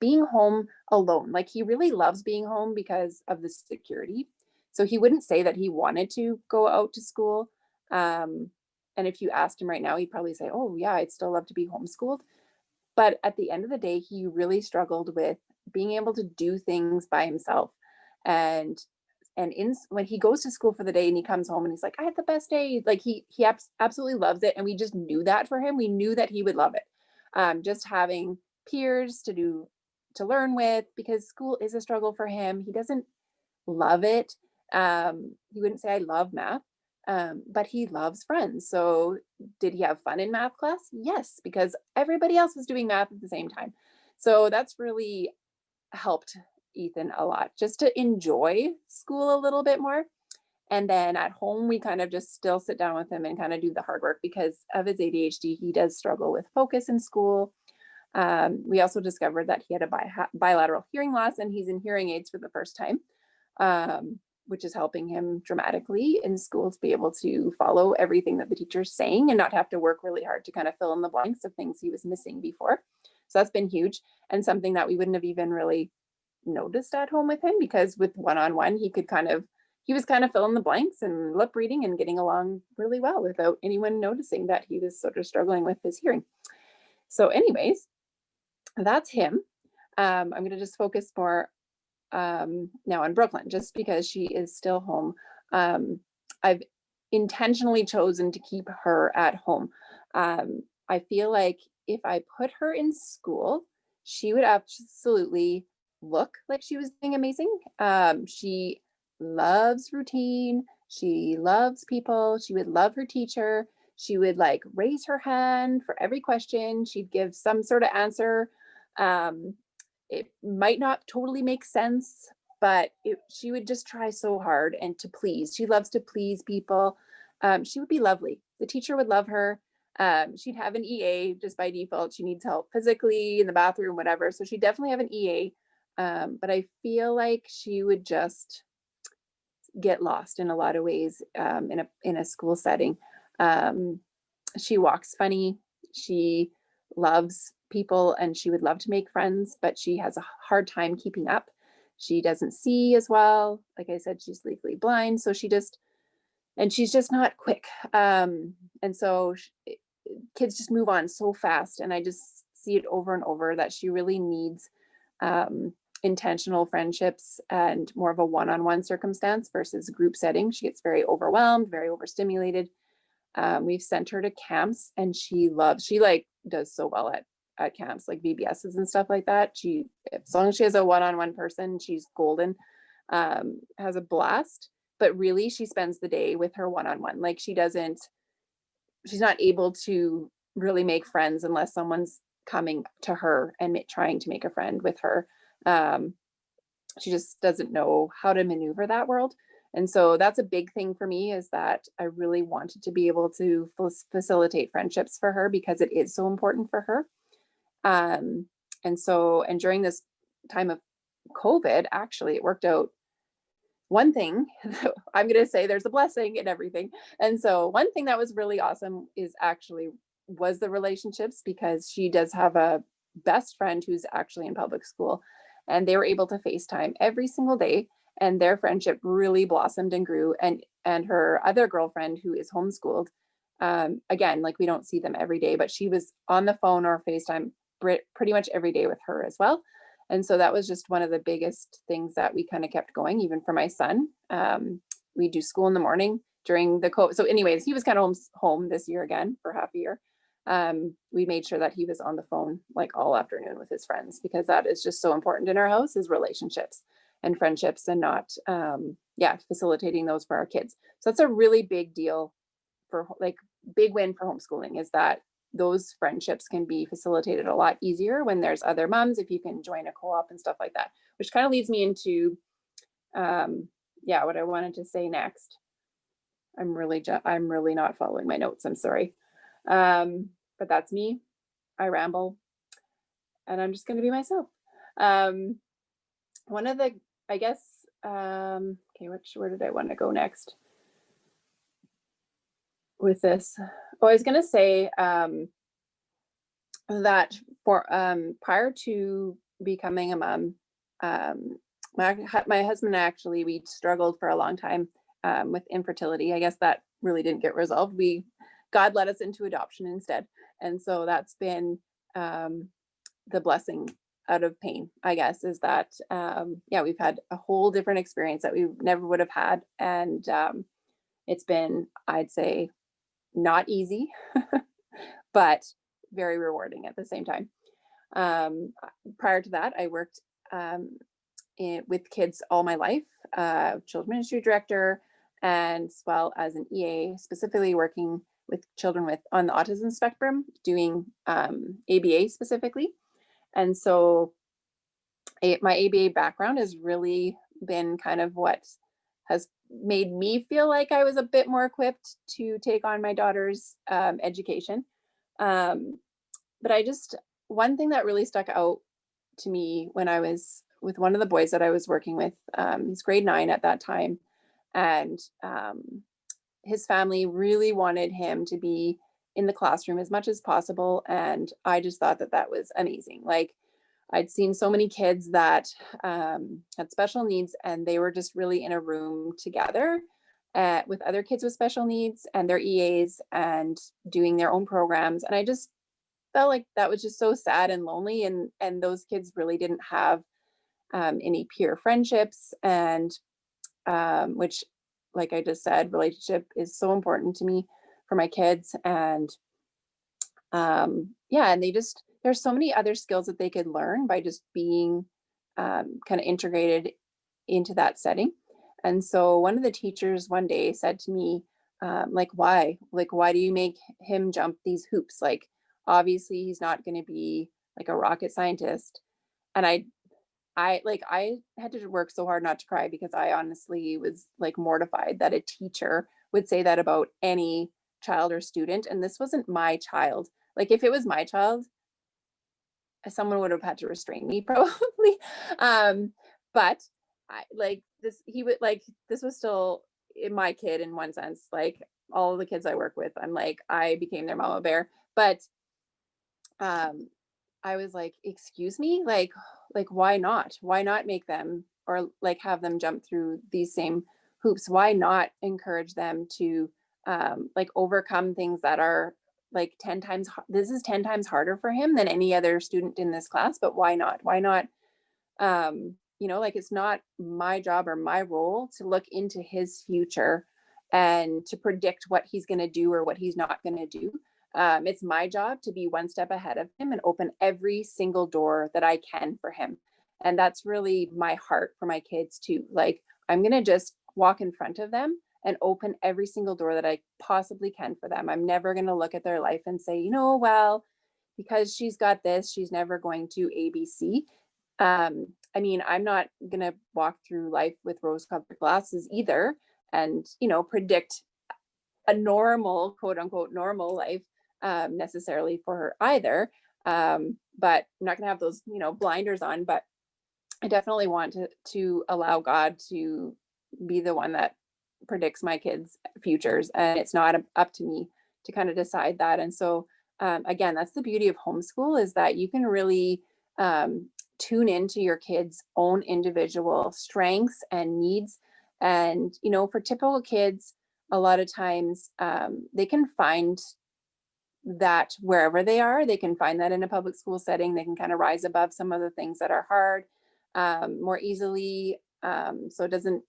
home alone. Like he really loves being home because of the security. So he wouldn't say that he wanted to go out to school. And if you asked him right now, he'd probably say, oh yeah, I'd still love to be homeschooled. But at the end of the day, he really struggled with being able to do things by himself. And when he goes to school for the day and he comes home and he's like, I had the best day. Like he absolutely loves it. And we just knew that for him. We knew that he would love it. Just having peers to learn with, because school is a struggle for him. He doesn't love it. He wouldn't say I love math, but he loves friends. So did he have fun in math class? Yes, because everybody else was doing math at the same time. So that's really helped Ethan a lot, just to enjoy school a little bit more. And then at home, we kind of just still sit down with him and kind of do the hard work because of his ADHD. He does struggle with focus in school. We also discovered that he had a bilateral hearing loss, and he's in hearing aids for the first time, which is helping him dramatically in school to be able to follow everything that the teacher's saying and not have to work really hard to kind of fill in the blanks of things he was missing before. So that's been huge, and something that we wouldn't have even really noticed at home with him, because with one-on-one, he was kind of filling the blanks and lip reading and getting along really well without anyone noticing that he was sort of struggling with his hearing. So anyways, that's him. I'm going to just focus more now on Brooklyn, just because she is still home. I've intentionally chosen to keep her at home. I feel like if I put her in school, she would absolutely look like she was doing amazing. She loves routine. She loves people. She would love her teacher. She would like raise her hand for every question. She'd give some sort of answer. It might not totally make sense, but she would just try so hard and to please. She loves to please people. She would be lovely. The teacher would love her. She'd have an EA just by default. She needs help physically in the bathroom, whatever. So she'd definitely have an EA. But I feel like she would just get lost in a lot of ways in a school setting. She walks funny. She loves people and she would love to make friends, but she has a hard time keeping up. She doesn't see as well. Like I said, she's legally blind. So she's just not quick. And so kids just move on so fast. And I just see it over and over that she really needs intentional friendships and more of a one-on-one circumstance versus group setting. She gets very overwhelmed, very overstimulated. We've sent her to camps and she like does so well at camps, like VBSs and stuff like that. As long as she has a one-on-one person, she's golden, has a blast, but really she spends the day with her one-on-one. Like she's not able to really make friends unless someone's coming to her and trying to make a friend with her. She just doesn't know how to maneuver that world. And so that's a big thing for me, is that I really wanted to be able to facilitate friendships for her because it is so important for her. And during this time of COVID, actually, it worked out. One thing, I'm going to say there's a blessing in everything. And so one thing that was really awesome was the relationships, because she does have a best friend who's actually in public school, and they were able to FaceTime every single day, and their friendship really blossomed and grew. And her other girlfriend who is homeschooled, again, like we don't see them every day, but she was on the phone or FaceTime pretty much every day with her as well. And so that was just one of the biggest things that we kind of kept going, even for my son. We do school in the morning during the COVID. So anyways, he was kind of home this year again for half a year. We made sure that he was on the phone like all afternoon with his friends, because that is just so important in our house, is relationships and friendships, and not facilitating those for our kids. So that's a really big deal big win for homeschooling, is that those friendships can be facilitated a lot easier when there's other moms, if you can join a co-op and stuff like that, which kind of leads me into what I wanted to say next. I'm really not following my notes. I'm sorry. But that's me. I ramble and I'm just going to be myself. One of the, I guess, where did I want to go next with this? Oh, I was going to say that for prior to becoming a mom, my husband and I actually, we struggled for a long time with infertility. I guess that really didn't get resolved. God led us into adoption instead. And so that's been the blessing out of pain, I guess, is that, we've had a whole different experience that we never would have had. And it's been, I'd say, not easy, but very rewarding at the same time. Prior to that, I worked with kids all my life, children's ministry director, and as well as an EA, specifically working with children on the autism spectrum, doing ABA specifically. And so my ABA background has really been kind of what has made me feel like I was a bit more equipped to take on my daughter's education. But I just one thing that really stuck out to me when I was with one of the boys that I was working with, he's grade 9 at that time, and his family really wanted him to be in the classroom as much as possible. And I just thought that that was amazing. Like, I'd seen so many kids that had special needs, and they were just really in a room together with other kids with special needs and their EAs and doing their own programs. And I just felt like that was just so sad and lonely. And those kids really didn't have any peer friendships, and which, like I just said, relationship is so important to me for my kids. And yeah, and there's so many other skills that they could learn by just being kind of integrated into that setting. And so one of the teachers one day said to me, why do you make him jump these hoops? Like, obviously he's not going to be like a rocket scientist. And I had to work so hard not to cry, because I honestly was like mortified that a teacher would say that about any child or student. And this wasn't my child. Like, if it was my child, someone would have had to restrain me probably. But this was still my kid in one sense. Like, all of the kids I work with, I'm like, I became their mama bear. But I was like, excuse me, like why not make them, or like have them jump through these same hoops? Why not encourage them to like overcome things that are like 10 times, this is 10 times harder for him than any other student in this class, but why not like, it's not my job or my role to look into his future and to predict what he's going to do or what he's not going to do. It's my job to be one step ahead of him and open every single door that I can for him. And that's really my heart for my kids too. Like, I'm going to just walk in front of them and open every single door that I possibly can for them. I'm never going to look at their life and say, well, because she's got this, she's never going to ABC. I mean, I'm not going to walk through life with rose-colored glasses either and, predict a normal, quote unquote, normal life necessarily for her either. But I'm not going to have those, blinders on, but I definitely want to allow God to be the one that predicts my kids' futures. And it's not up to me to kind of decide that. And so, again, that's the beauty of homeschool, is that you can really tune into your kids' own individual strengths and needs. And, for typical kids, a lot of times they can find that wherever they are. They can find that in a public school setting. They can kind of rise above some of the things that are hard more easily. So it doesn't,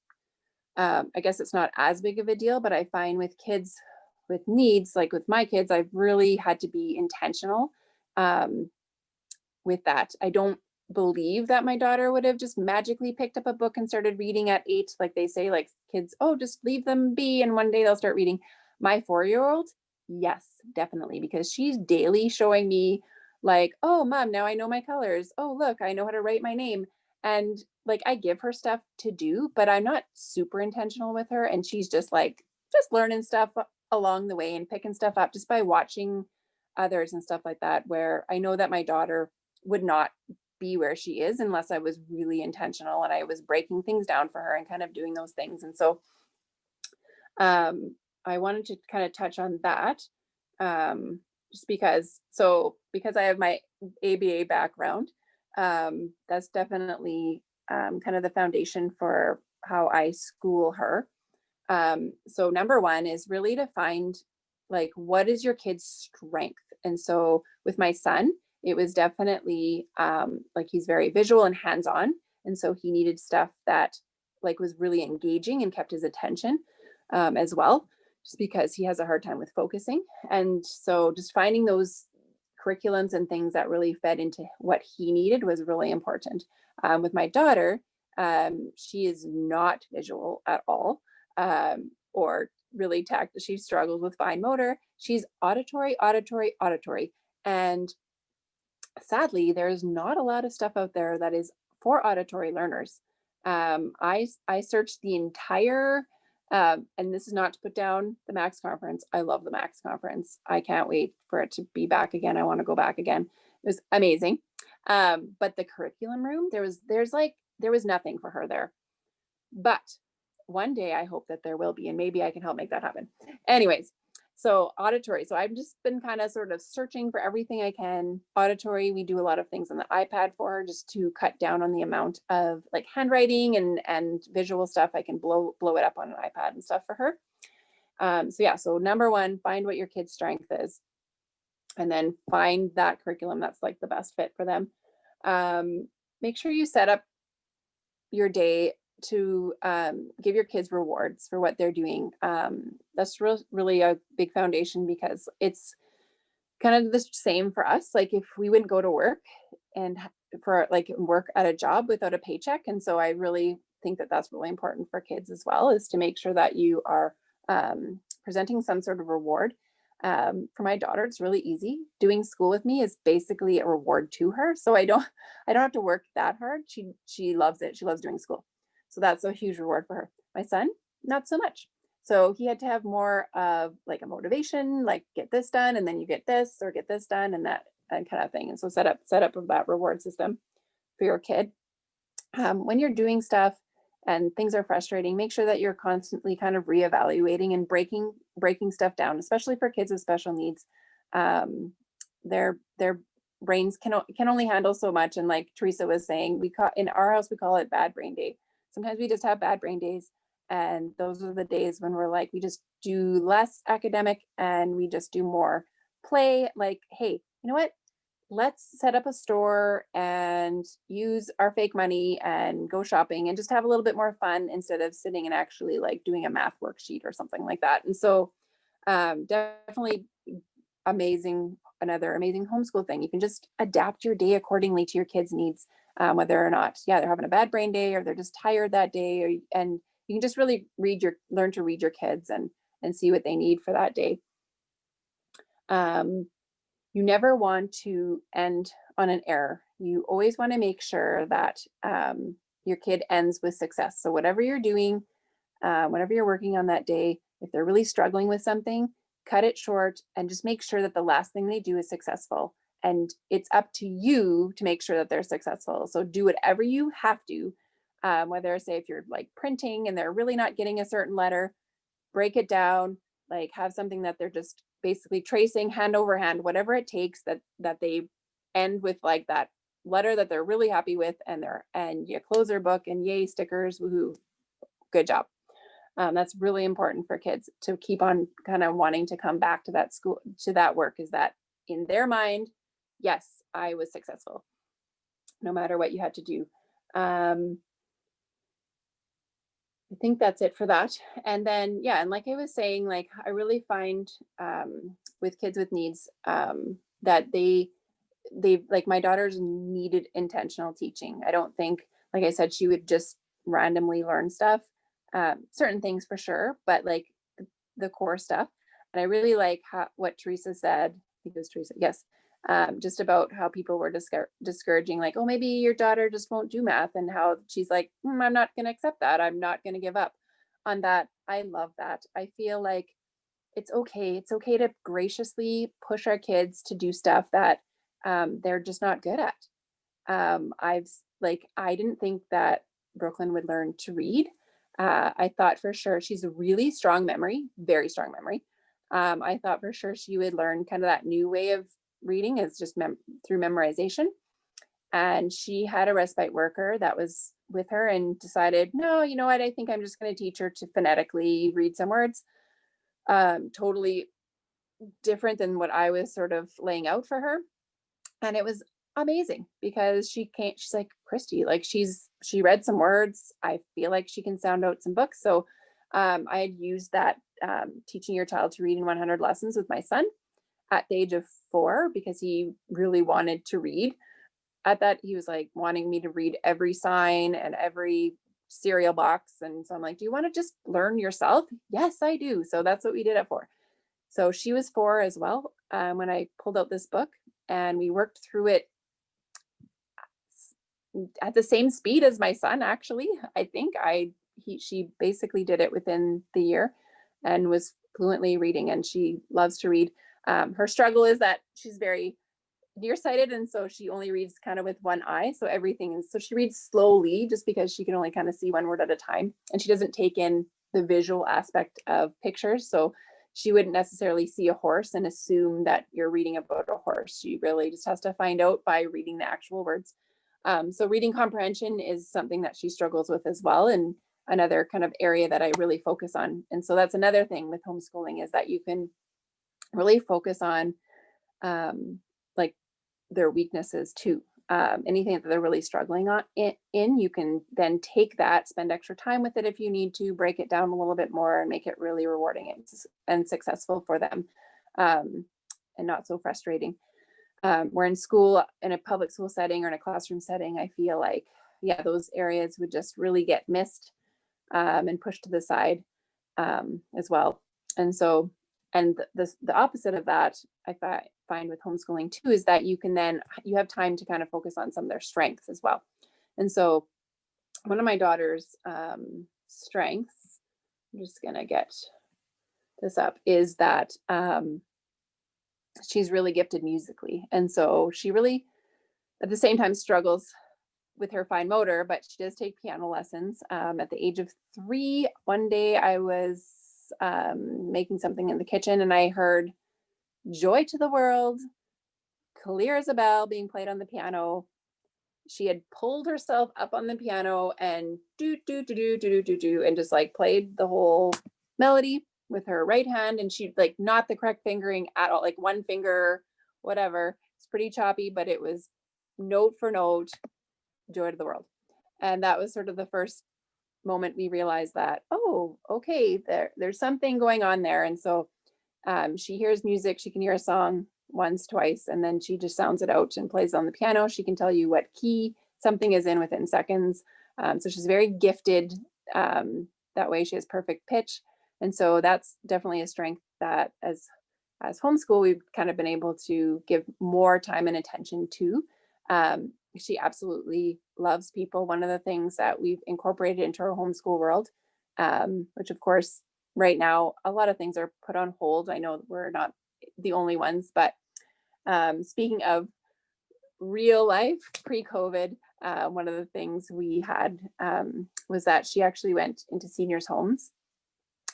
I guess it's not as big of a deal, but I find with kids with needs, like with my kids, I've really had to be intentional with that. I don't believe that my daughter would have just magically picked up a book and started reading at 8, like they say, like kids, oh, just leave them be and one day they'll start reading. My 4-year-old, yes, definitely, because she's daily showing me like, oh, mom, now I know my colors. Oh, look, I know how to write my name. And like, I give her stuff to do, but I'm not super intentional with her. And she's just learning stuff along the way and picking stuff up just by watching others and stuff like that, where I know that my daughter would not be where she is unless I was really intentional and I was breaking things down for her and kind of doing those things. And so I wanted to kind of touch on that just because I have my ABA background, that's definitely kind of the foundation for how I school her. So number one is really to find like, what is your kid's strength? And so with my son, it was definitely like, he's very visual and hands-on. And so he needed stuff that like was really engaging and kept his attention as well, just because he has a hard time with focusing. And so just finding those curriculums and things that really fed into what he needed was really important. With my daughter, she is not visual at all, or really she struggles with fine motor. She's auditory. And sadly, there's not a lot of stuff out there that is for auditory learners. I searched the entire, and this is not to put down the Max conference. I love the Max conference. I can't wait for it to be back again. I want to go back again. It was amazing. But the curriculum room, there was nothing for her there. But one day I hope that there will be, and maybe I can help make that happen. Anyways, so auditory. So I've just been kind of sort of searching for everything I can. Auditory, we do a lot of things on the iPad for her just to cut down on the amount of like handwriting and visual stuff. I can blow it up on an iPad and stuff for her. So yeah, so number one, find what your kid's strength is, and then find that curriculum that's like the best fit for them. Make sure you set up your day to give your kids rewards for what they're doing. That's really a big foundation, because it's kind of the same for us. Like if we wouldn't go to work and for like work at a job without a paycheck. And so I really think that that's really important for kids as well, is to make sure that you are presenting some sort of reward. For my daughter, it's really easy. Doing school with me is basically a reward to her. So I don't have to work that hard. She loves it. She loves doing school. So that's a huge reward for her. My son, not so much. So he had to have more of like a motivation, like get this done, and then you get this, or get this done, and that and kind of thing. And so set up that reward system for your kid. When you're doing stuff and things are frustrating, make sure that you're constantly kind of reevaluating and breaking stuff down, especially for kids with special needs. Their brains can only handle so much. And like Teresa was saying, in our house, we call it bad brain day. Sometimes we just have bad brain days. And those are the days when we're like, we just do less academic and we just do more play. Like, hey, you know what? Let's set up a store and use our fake money and go shopping and just have a little bit more fun instead of sitting and actually like doing a math worksheet or something like that. And so definitely another amazing homeschool thing. You can just adapt your day accordingly to your kids' needs, whether or not, they're having a bad brain day or they're just tired that day, and you can just really learn to read your kids and see what they need for that day. You never want to end on an error. You always want to make sure that your kid ends with success. So whatever you're doing, whatever you're working on that day, if they're really struggling with something, cut it short and just make sure that the last thing they do is successful. And it's up to you to make sure that they're successful. So do whatever you have to, whether say if you're like printing and they're really not getting a certain letter, break it down, like have something that they're just basically tracing hand over hand, whatever it takes, that they end with like that letter that they're really happy with, and you close their book and yay, stickers, woohoo, good job. That's really important for kids to keep on kind of wanting to come back to that school, to that work, is that in their mind, yes, I was successful, no matter what you had to do. I think that's it for that. And then, and like I was saying, like I really find with kids with needs that they like my daughter's needed intentional teaching. I don't think, like I said, she would just randomly learn stuff, certain things for sure, but like the core stuff. And I really like what Teresa said. I think it was Teresa. Yes. Just about how people were discouraging, like, oh, maybe your daughter just won't do math, and how she's like, I'm not going to accept that. I'm not going to give up on that. I love that. I feel like it's okay. It's okay to graciously push our kids to do stuff that they're just not good at. I didn't think that Brooklyn would learn to read. I thought for sure she's a really strong memory, very strong memory. I thought for sure she would learn kind of that new way of reading, is just through memorization. And she had a respite worker that was with her and decided, no, you know what, I think I'm just going to teach her to phonetically read some words. Totally different than what I was sort of laying out for her. And it was amazing, because she's like, Christy, like she read some words. I feel like she can sound out some books. So I had used that teaching your child to read in 100 lessons with my son at the age of 4, because he really wanted to read. At that, he was like wanting me to read every sign and every cereal box. And so I'm like, do you want to just learn yourself? Yes, I do. So that's what we did at 4. So she was 4 as well when I pulled out this book, and we worked through it at the same speed as my son. Actually, I think she basically did it within the year and was fluently reading, and she loves to read. Her struggle is that she's very nearsighted, and so she only reads kind of with one eye. So everything is, so she reads slowly just because she can only kind of see one word at a time, and she doesn't take in the visual aspect of pictures. So she wouldn't necessarily see a horse and assume that you're reading about a horse. She really just has to find out by reading the actual words. So reading comprehension is something that she struggles with as well, and another kind of area that I really focus on. And so that's another thing with homeschooling, is that you can really focus on like their weaknesses too. Anything that they're really struggling on in, you can then take that, spend extra time with it if you need to, break it down a little bit more and make it really rewarding and successful for them, and not so frustrating. Where in school, in a public school setting or in a classroom setting, I feel like, yeah, those areas would just really get missed and pushed to the side as well. And so, and the opposite of that, I find with homeschooling too, is that you have time to kind of focus on some of their strengths as well. And so one of my daughter's strengths, I'm just gonna get this up, is that she's really gifted musically. And so she really, at the same time, struggles with her fine motor, but she does take piano lessons. At the age of 3, one day I was making something in the kitchen and I heard Joy to the World, clear as a bell, being played on the piano. She had pulled herself up on the piano and do do do do do do do and just like played the whole melody with her right hand, and she like not the correct fingering at all, like one finger, whatever. It's pretty choppy, but it was note for note, Joy to the World. And that was sort of the first moment we realized that, oh, okay, there's something going on there. And so she hears music, she can hear a song once, twice, and then she just sounds it out and plays on the piano. She can tell you what key something is in within seconds. So she's very gifted that way. She has perfect pitch. And so that's definitely a strength that as homeschool, we've kind of been able to give more time and attention to. She absolutely loves people. One of the things that we've incorporated into our homeschool world, which of course, right now, a lot of things are put on hold. I know we're not the only ones, but speaking of real life pre-COVID, one of the things we had was that she actually went into seniors' homes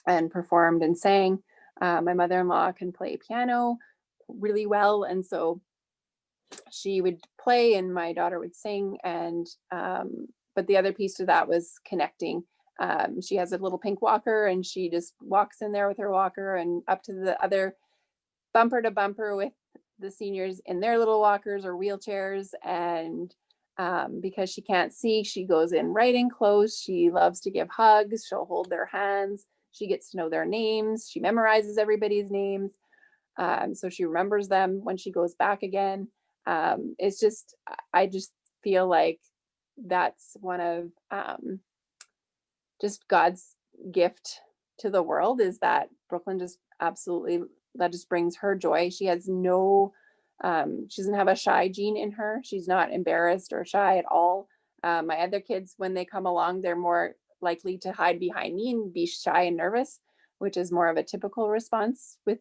and performed and sang. My mother-in-law can play piano really well, and so she would play and my daughter would sing. And but the other piece to that was connecting. She has a little pink walker and she just walks in there with her walker and up to the other bumper to bumper with the seniors in their little walkers or wheelchairs. And because she can't see, she goes in right in close. She loves to give hugs. She'll hold their hands. She gets to know their names. She memorizes everybody's names. So she remembers them when she goes back again. It's just, I just feel like that's one of just God's gift to the world, is that Brooklyn just absolutely, that just brings her joy. She has no, she doesn't have a shy gene in her. She's not embarrassed or shy at all. My other kids, when they come along, they're more likely to hide behind me and be shy and nervous, which is more of a typical response with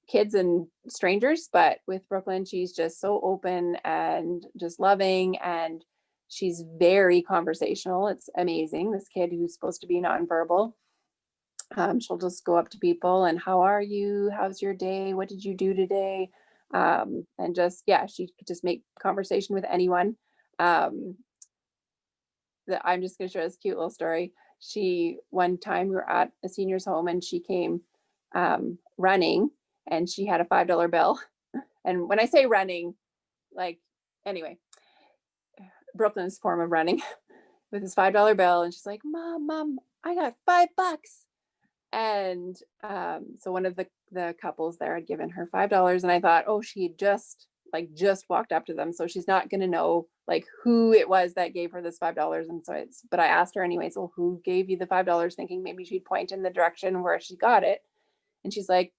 kids and strangers. But with Brooklyn, she's just so open and just loving, and she's very conversational. It's amazing. This kid who's supposed to be nonverbal, she'll just go up to people and, how are you? How's your day? What did you do today? And just, yeah, she could just make conversation with anyone. That I'm just going to share this cute little story. One time we were at a senior's home and she came running, and she had a $5 bill. And when I say running, like, anyway, Brooklyn's form of running with his $5 bill. And she's like, Mom, I got $5. And so one of the couples there had given her $5, and I thought, oh, she had just walked up to them, so she's not going to know like who it was that gave her this $5. And so but I asked her anyway, so who gave you the $5, thinking maybe she'd point in the direction where she got it. And she's like,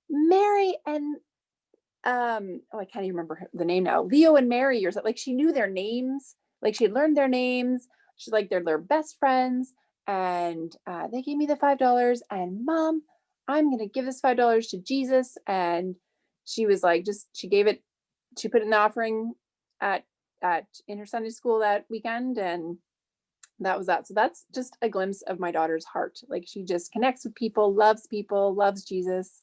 Mary and oh, I can't even remember the name now, Leo and Mary, or something. Like, she knew their names, like she had learned their names. She's like, they're their best friends, and they gave me the $5, and Mom, I'm gonna give this $5 to Jesus. And she was like, she gave it she put in the offering in her Sunday school that weekend, and that was that. So that's just a glimpse of my daughter's heart. Like, she just connects with people, loves Jesus.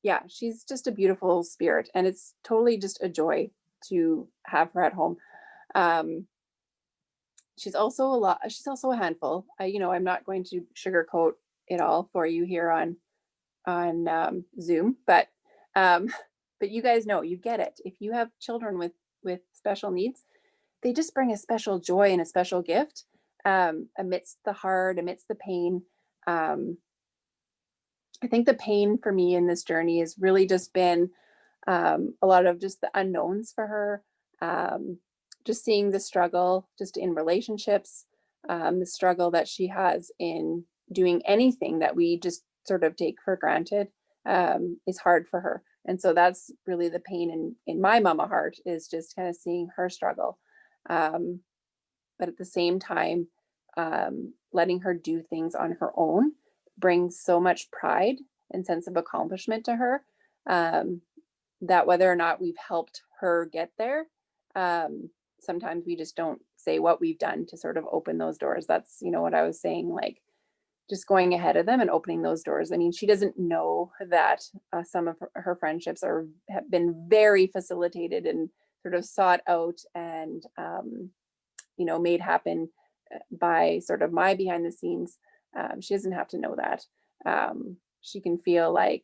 Yeah, she's just a beautiful spirit, and it's totally just a joy to have her at home. She's also a handful. I'm not going to sugarcoat it all for you here on Zoom, but you guys know, you get it. If you have children with special needs, they just bring a special joy and a special gift amidst the hard, amidst the pain. I think the pain for me in this journey has really just been a lot of just the unknowns for her, just seeing the struggle just in relationships, the struggle that she has in doing anything that we just sort of take for granted is hard for her. And so that's really the pain in my mama heart, is just kind of seeing her struggle. But at the same time, letting her do things on her own brings so much pride and sense of accomplishment to her, that whether or not we've helped her get there, sometimes we just don't say what we've done to sort of open those doors. That's, what I was saying, like, just going ahead of them and opening those doors. I mean, she doesn't know that some of her friendships have been very facilitated and sort of sought out and, made happen by sort of my behind the scenes. She doesn't have to know that. She can feel like,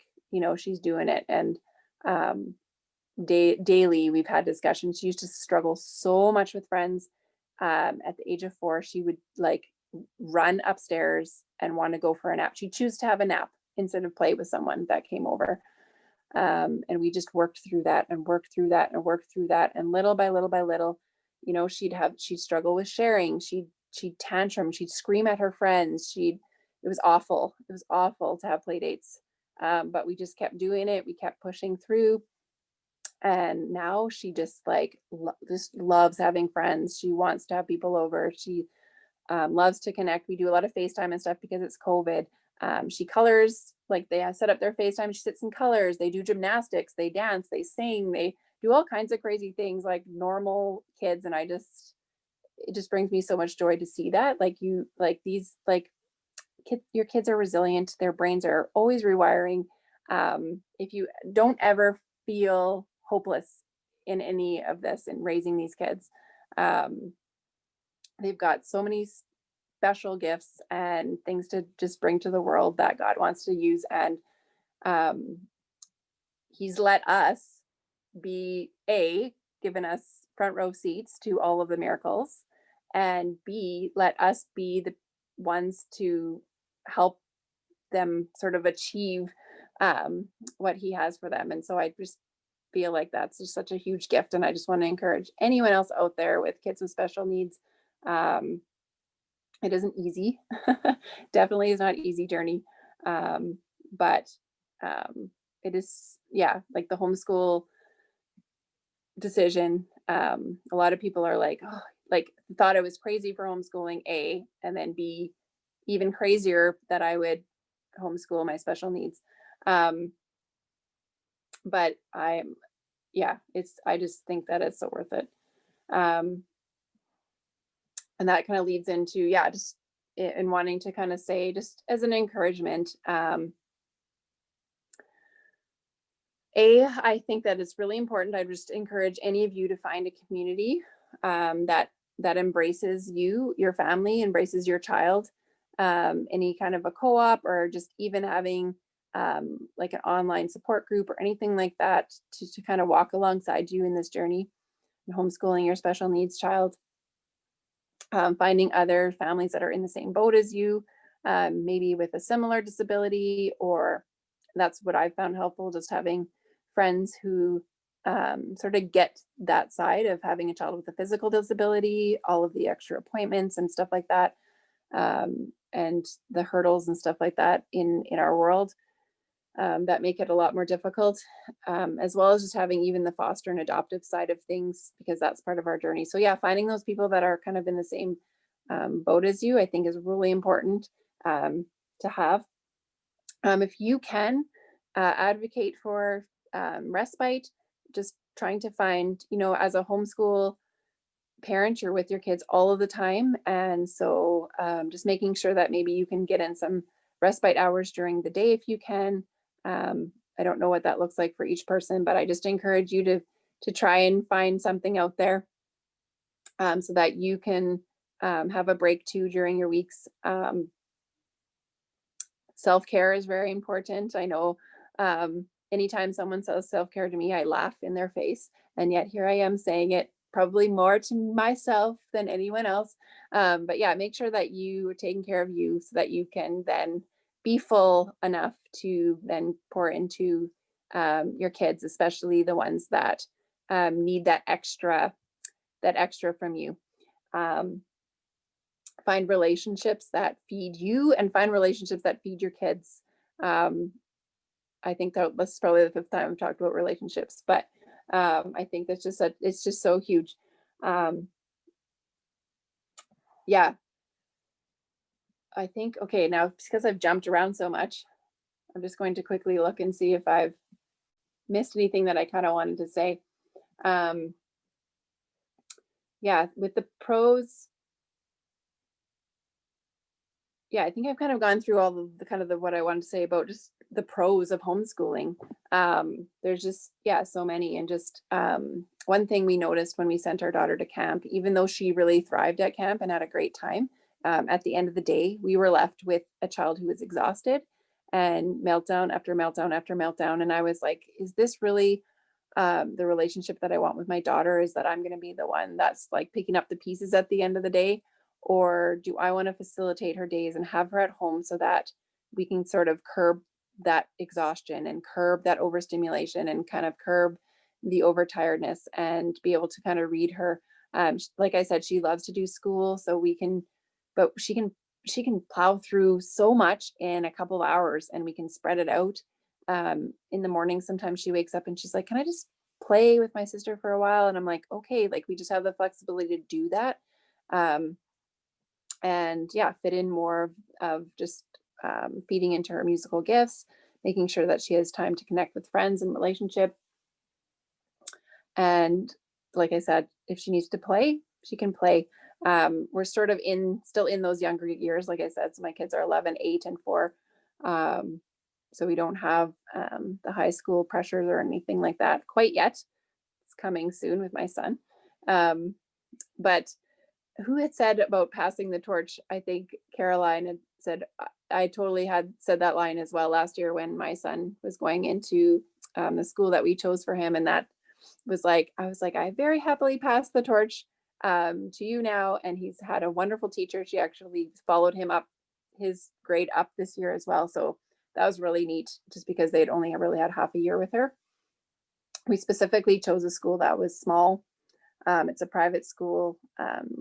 she's doing it. And daily we've had discussions. She used to struggle so much with friends. At the age of 4, she would like run upstairs and want to go for a nap. She'd choose to have a nap instead of play with someone that came over. And we just worked through that and worked through that and worked through that. And little by little by little, she'd struggle with sharing. She'd tantrum. She'd scream at her friends. It was awful. It was awful to have play dates. But we just kept doing it. We kept pushing through. And now she just just loves having friends. She wants to have people over. She loves to connect. We do a lot of FaceTime and stuff because it's COVID. She colors, like they set up their FaceTime. She sits in colors. They do gymnastics. They dance. They sing. They do all kinds of crazy things like normal kids. And it just brings me so much joy to see that. Your kids are resilient. Their brains are always rewiring. If you don't ever feel hopeless in any of this in raising these kids, they've got so many special gifts and things to just bring to the world that God wants to use. And he's let us be given us front row seats to all of the miracles, and B, let us be the ones to help them sort of achieve what he has for them. And so I just feel like that's just such a huge gift. And I just want to encourage anyone else out there with kids with special needs. It isn't easy. Definitely is not an easy journey. But it is, like the homeschool decision. A lot of people are like, thought I was crazy for homeschooling, A, and then B, even crazier that I would homeschool my special needs. But I just think that it's so worth it. And that kind of leads into, just in wanting to kind of say, just as an encouragement, I think that it's really important. I just encourage any of you to find a community that embraces you, your family, embraces your child, any kind of a co-op, or just even having like an online support group or anything like that to kind of walk alongside you in this journey and homeschooling your special needs child. Finding other families that are in the same boat as you, maybe with a similar disability, or that's what I found helpful, just having friends who sort of get that side of having a child with a physical disability, all of the extra appointments and stuff like that, and the hurdles and stuff like that in our world that make it a lot more difficult, as well as just having even the foster and adoptive side of things, because that's part of our journey. So finding those people that are kind of in the same boat as you, I think is really important to have. If you can advocate for respite, just trying to find, as a homeschool parent, you're with your kids all of the time. And so just making sure that maybe you can get in some respite hours during the day if you can. I don't know what that looks like for each person, but I just encourage you to try and find something out there so that you can have a break too during your weeks. Self-care is very important. I know anytime someone says self-care to me, I laugh in their face. And yet here I am saying it probably more to myself than anyone else. But yeah, make sure that you are taking care of you so that you can then be full enough to then pour into your kids, especially the ones that need that extra from you. Find relationships that feed you and find relationships that feed your kids. I think that's probably the fifth time I've talked about relationships, but I think that's just it's just so huge. Yeah, I think, okay, now because I've jumped around so much, I'm just going to quickly look and see if I've missed anything that I kind of wanted to say. Yeah, with the pros, yeah, I think I've kind of gone through all of the kind of what I wanted to say about just the pros of homeschooling. There's just, yeah, so many. And just one thing we noticed when we sent our daughter to camp, even though she really thrived at camp and had a great time, at the end of the day, we were left with a child who was exhausted and meltdown after meltdown after meltdown. And I was like, is this really the relationship that I want with my daughter? Is that I'm going to be the one that's like picking up the pieces at the end of the day? Or do I want to facilitate her days and have her at home so that we can sort of curb that exhaustion and curb that overstimulation and kind of curb the overtiredness and be able to kind of read her. Like I said, she loves to do school, so but she can plow through so much in a couple of hours, and we can spread it out. In the morning, sometimes she wakes up and she's like, can I just play with my sister for a while? And I'm like, okay, like we just have the flexibility to do that. And yeah, fit in more of just feeding into her musical gifts, making sure that she has time to connect with friends and relationship. And like I said, if she needs to play, she can play. We're sort of still in those younger years, like I said, so my kids are 11, 8, and 4. So we don't have the high school pressures or anything like that quite yet. It's coming soon with my son. But who had said about passing the torch? I think Caroline had said, I totally had said that line as well last year when my son was going into the school that we chose for him. And that was like, I was like, I very happily passed the torch to you now. And he's had a wonderful teacher. She actually followed him up his grade up this year as well. So that was really neat, just because they'd only really had half a year with her. We specifically chose a school that was small. It's a private school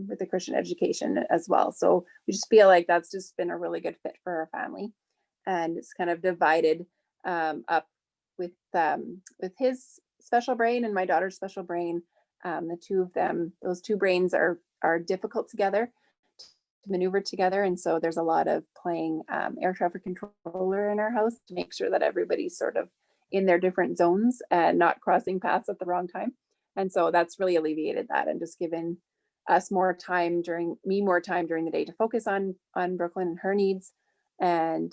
with a Christian education as well. So we just feel like that's just been a really good fit for our family. And it's kind of divided up with his special brain and my daughter's special brain. The two of them, those two brains are difficult together to maneuver together. And so there's a lot of playing air traffic controller in our house to make sure that everybody's sort of in their different zones and not crossing paths at the wrong time. And so that's really alleviated that and just given us more time during the day to focus on Brooklyn and her needs. And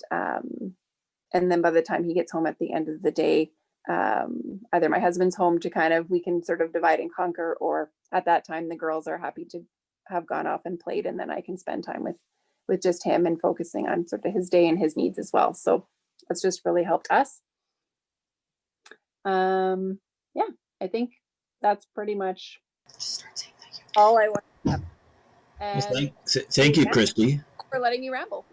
then by the time he gets home at the end of the day, either my husband's home to we can sort of divide and conquer, or at that time the girls are happy to have gone off and played, and then I can spend time with just him and focusing on sort of his day and his needs as well. So that's just really helped us. Yeah, I think that's pretty much all I want to have. And Thank you, Christy. for letting me ramble.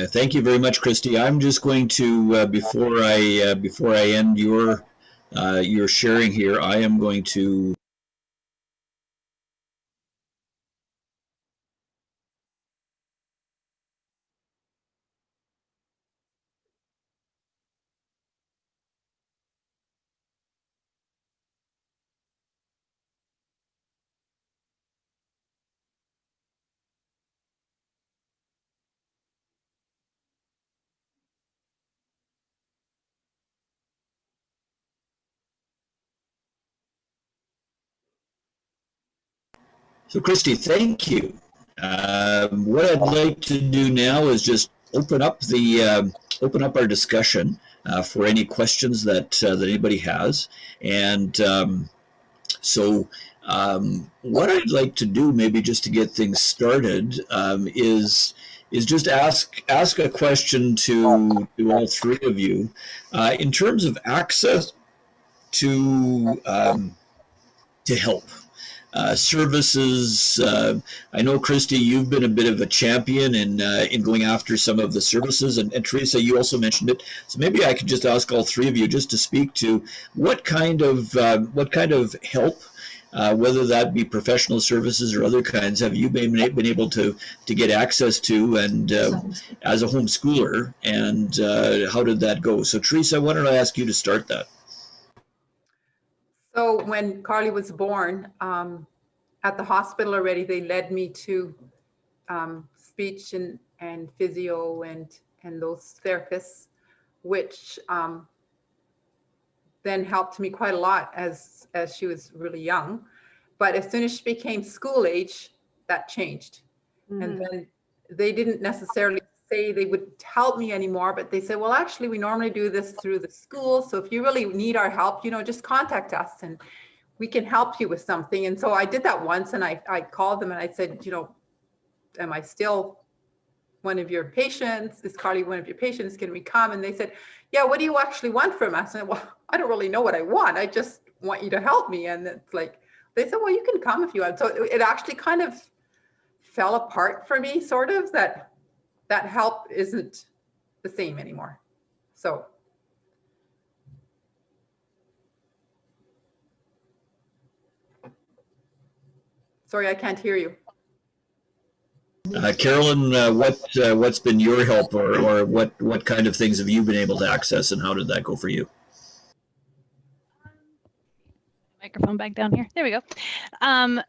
Thank you very much, Christy. I'm just going to before I end your sharing here, I am going to So, Christy, thank you. What I'd like to do now is just open up our discussion for any questions that anybody has, and what I'd like to do, maybe just to get things started, is just ask a question to all three of you in terms of access to help. Services. I know, Christy, you've been a bit of a champion in going after some of the services, and Teresa, you also mentioned it. So maybe I could just ask all three of you just to speak to what kind of help, whether that be professional services or other kinds, have you been able to get access to, and as a homeschooler, and how did that go? So, Teresa, why don't I ask you to start that? So when Carly was born, at the hospital already, they led me to speech and physio and those therapists, which then helped me quite a lot as she was really young. But as soon as she became school age, that changed. Mm-hmm. And then they didn't necessarily say they would help me anymore, but they said, well, actually, we normally do this through the school. So if you really need our help, just contact us and we can help you with something. And so I did that once, and I called them and I said, am I still one of your patients? Is Carly one of your patients? Can we come? And they said, yeah, what do you actually want from us? And I said, well, I don't really know what I want. I just want you to help me. And it's like, they said, well, you can come if you want. So it actually kind of fell apart for me, sort of, that help isn't the same anymore. So. Sorry, I can't hear you. Carolyn, what's been your help, or what kind of things have you been able to access, and how did that go for you? Microphone back down here. There we go.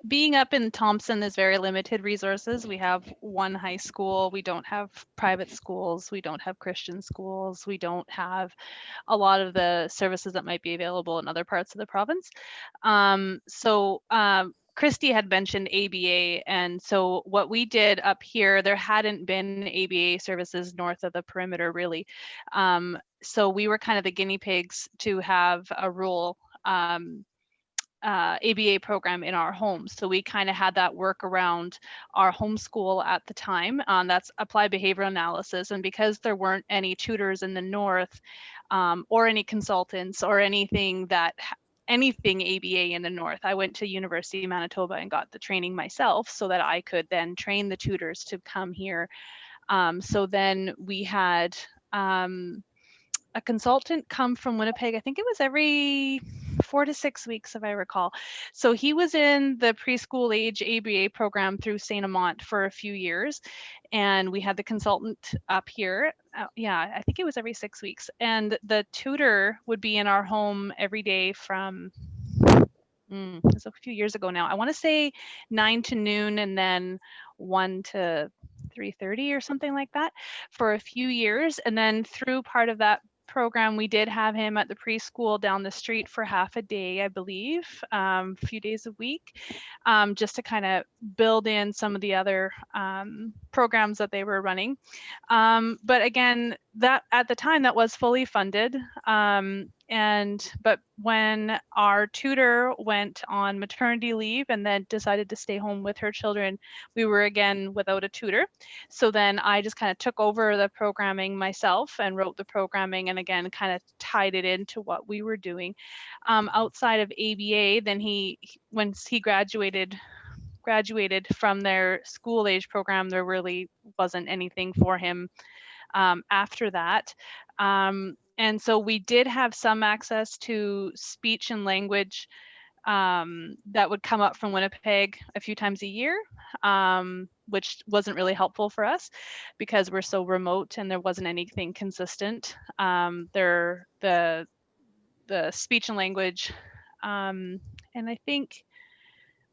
Being up in Thompson, there's very limited resources. We have one high school. We don't have private schools. We don't have Christian schools. We don't have a lot of the services that might be available in other parts of the province. Christy had mentioned ABA, and so what we did up here, there hadn't been ABA services north of the perimeter, really. So we were kind of the guinea pigs to have a rural ABA program in our home. So we kind of had that work around our homeschool at the time. That's applied behavioral analysis. And because there weren't any tutors in the north, or any consultants or anything ABA in the north, I went to University of Manitoba and got the training myself so that I could then train the tutors to come here. So then we had a consultant come from Winnipeg. I think it was every 4 to 6 weeks, if I recall. So he was in the preschool age ABA program through St. Amant for a few years. And we had the consultant up here. I think it was every 6 weeks. And the tutor would be in our home every day from, it was a few years ago now. I want to say 9 to noon and then 1 to 3:30 or something like that for a few years. And then through part of that program, we did have him at the preschool down the street for half a day, I believe, a few days a week, just to kind of build in some of the other programs that they were running. But again, that at the time that was fully funded. But when our tutor went on maternity leave and then decided to stay home with her children, we were again without a tutor. So then I just kind of took over the programming myself and wrote the programming, and again kind of tied it into what we were doing. Outside of ABA, then once he graduated from their school age program, there really wasn't anything for him after that. And so we did have some access to speech and language that would come up from Winnipeg a few times a year, which wasn't really helpful for us because we're so remote and there wasn't anything consistent. The speech and language, and I think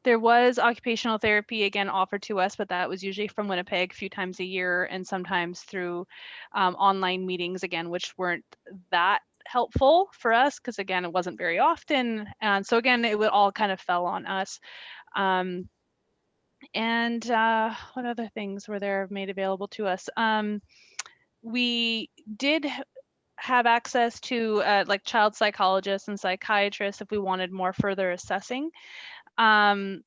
there was occupational therapy again offered to us, but that was usually from Winnipeg a few times a year and sometimes through online meetings again, which weren't that helpful for us because again, it wasn't very often. And so again, it would all kind of fell on us. And what other things were there made available to us? We did have access to like child psychologists and psychiatrists if we wanted more further assessing done.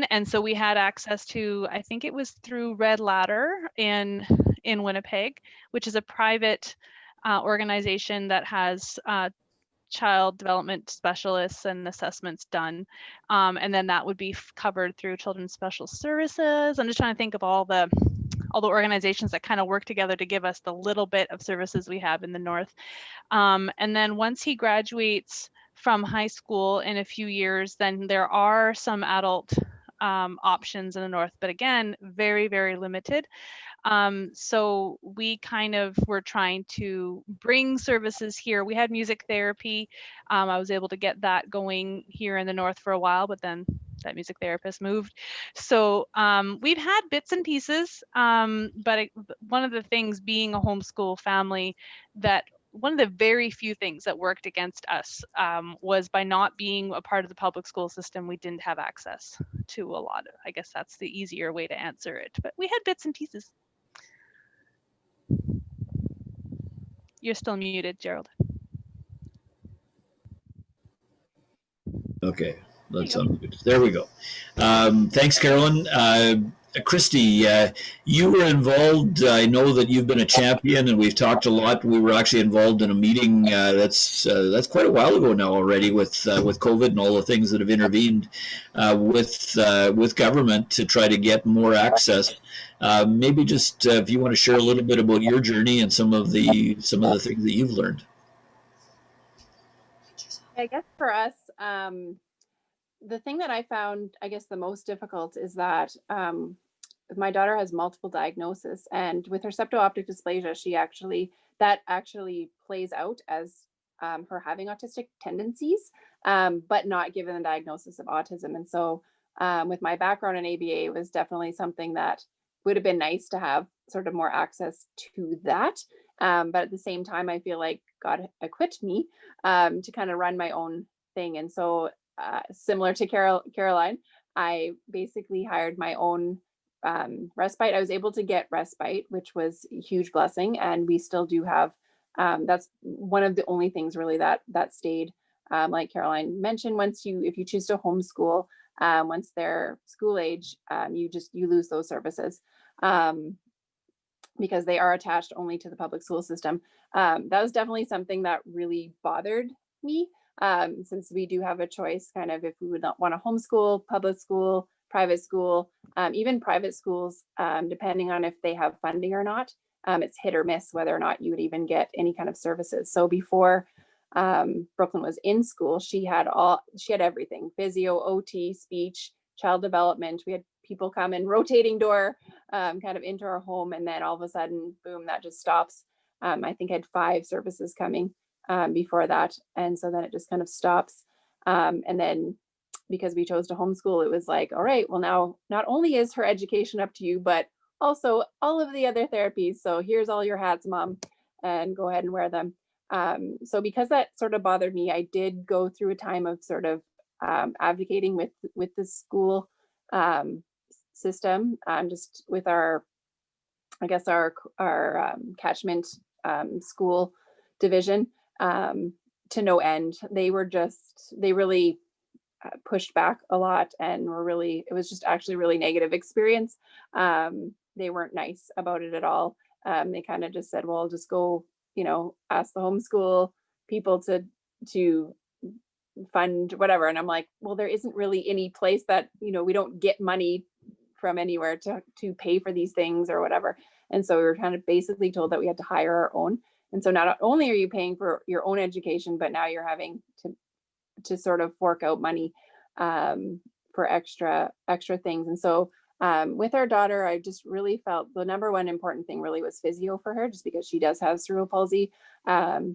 And so we had access to, I think it was through Red Ladder in Winnipeg, which is a private organization that has child development specialists and assessments done. And then that would be covered through Children's Special Services. I'm just trying to think of all the organizations that kind of work together to give us the little bit of services we have in the North. And then once he graduates from high school in a few years, then there are some adult options in the North, but again, very, very limited. So we kind of were trying to bring services here. We had music therapy. I was able to get that going here in the North for a while, but then that music therapist moved. So we've had bits and pieces, but one of the things being a homeschool family, that one of the very few things that worked against us was by not being a part of the public school system, we didn't have access to a lot of, I guess that's the easier way to answer it, but we had bits and pieces. You're still muted, Gerald. Okay, let's unmute. There we go. Thanks, Carolyn. Christy, you were involved. I know that you've been a champion, and we've talked a lot. We were actually involved in a meeting that's quite a while ago now already, with COVID and all the things that have intervened with government to try to get more access. Maybe just if you want to share a little bit about your journey and some of the things that you've learned. I guess for us, the thing that I found, I guess, the most difficult is that my daughter has multiple diagnoses, and with her septoptic dysplasia, that actually plays out as her having autistic tendencies, but not given the diagnosis of autism. And so with my background in ABA, it was definitely something that would have been nice to have sort of more access to that. But at the same time, I feel like God equipped me to kind of run my own thing. And so similar to Caroline, I basically hired my own respite. I was able to get respite, which was a huge blessing. And we still do have, that's one of the only things really that stayed. Like Caroline mentioned, if you choose to homeschool, once they're school age, you lose those services. Because they are attached only to the public school system. That was definitely something that really bothered me, since we do have a choice kind of if we would not want to homeschool, public school, private school, even private schools, depending on if they have funding or not. It's hit or miss whether or not you would even get any kind of services. So before Brooklyn was in school, she had everything: physio, OT, speech, child development. We had people come in rotating door kind of into our home, and then all of a sudden, boom, that just stops. I think I had 5 services coming before that, and so then it just kind of stops. And then because we chose to homeschool, it was like, all right, well, now not only is her education up to you, but also all of the other therapies. So here's all your hats, Mom, and go ahead and wear them. So because that sort of bothered me, I did go through a time of sort of advocating with the school system, just with our catchment school division, to no end. They really pushed back a lot, and it was just actually really negative experience. They weren't nice about it at all. They kind of just said, well, just go, ask the homeschool people to fund whatever. And I'm like, well, there isn't really any place that, we don't get money from anywhere to pay for these things or whatever. And so we were kind of basically told that we had to hire our own. And so not only are you paying for your own education, but now you're having to sort of fork out money for extra things. And so with our daughter, I just really felt the number one important thing really was physio for her, just because she does have cerebral palsy.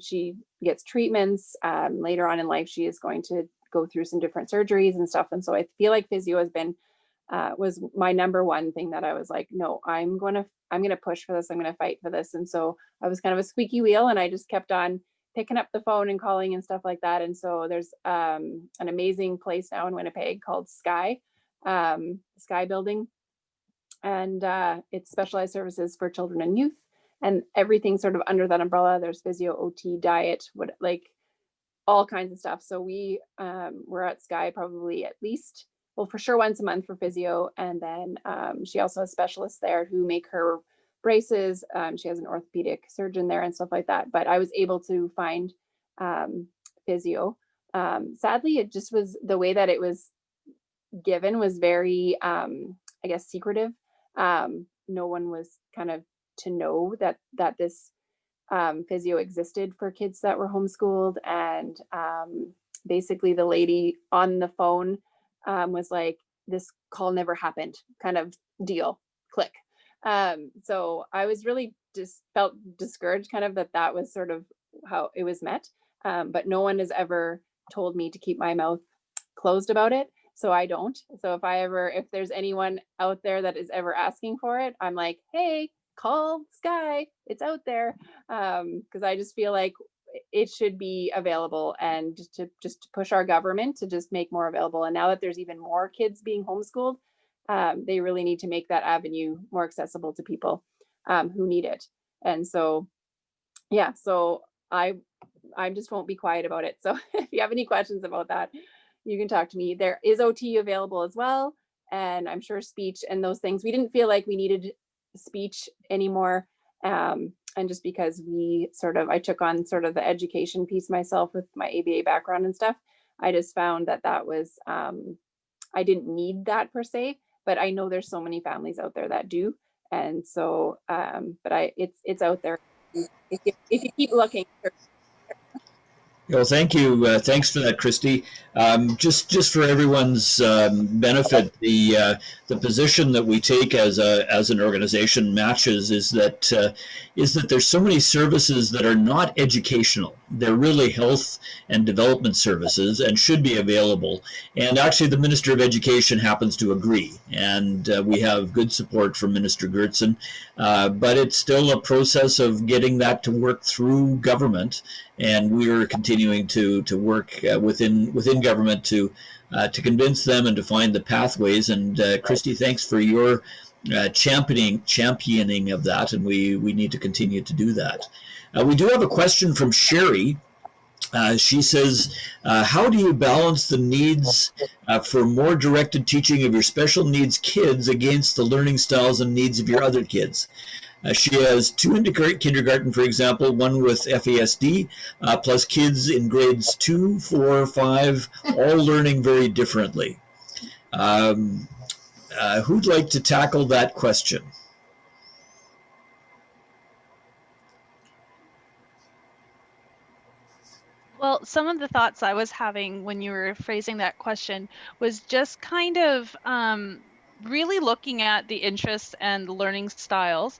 She gets treatments. Later on in life, she is going to go through some different surgeries and stuff. And so I feel like physio was my number one thing that I was like, no, I'm going to push for this. I'm going to fight for this. And so I was kind of a squeaky wheel, and I just kept on picking up the phone and calling and stuff like that. And so there's an amazing place now in Winnipeg called Sky, Sky building. And it's specialized services for children and youth, and everything sort of under that umbrella. There's physio, OT, diet, what, like all kinds of stuff. So we we're at Sky probably at least, well, for sure once a month for physio. And then she also has specialists there who make her braces. She has an orthopedic surgeon there and stuff like that. But I was able to find physio. Sadly, it just was the way that it was given was very, I guess, secretive. No one was kind of to know that this physio existed for kids that were homeschooled. And basically the lady on the phone was like, this call never happened kind of deal, click. So I was really just felt discouraged kind of that was sort of how it was met. But no one has ever told me to keep my mouth closed about it. So I don't. So if there's anyone out there that is ever asking for it, I'm like, hey, call Sky, it's out there. Because I just feel like it should be available, and to push our government to just make more available. And now that there's even more kids being homeschooled, they really need to make that avenue more accessible to people who need it. And so, yeah, so I just won't be quiet about it. So if you have any questions about that, you can talk to me. There is OT available as well. And I'm sure speech and those things. We didn't feel like we needed speech anymore. And just because I took on sort of the education piece myself with my ABA background and stuff, I just found that was, I didn't need that per se, but I know there's so many families out there that do. And so, but it's out there. If you keep looking. Well, thank you. Thanks for that, Christy. Just for everyone's benefit, the position that we take as an organization, Matches, is that there's so many services that are not educational. They're really health and development services and should be available. And actually, the Minister of Education happens to agree, and we have good support from Minister Gertsen. But it's still a process of getting that to work through government. And we're continuing to work within government to convince them and to find the pathways. And Christy, thanks for your championing of that, and we need to continue to do that. We do have a question from Sherry. She says, how do you balance the needs for more directed teaching of your special needs kids against the learning styles and needs of your other kids? She has 2 in kindergarten, for example, one with FASD, plus kids in grades 2, 4, 5, all learning very differently. Who'd like to tackle that question? Well, some of the thoughts I was having when you were phrasing that question was just kind of really looking at the interests and the learning styles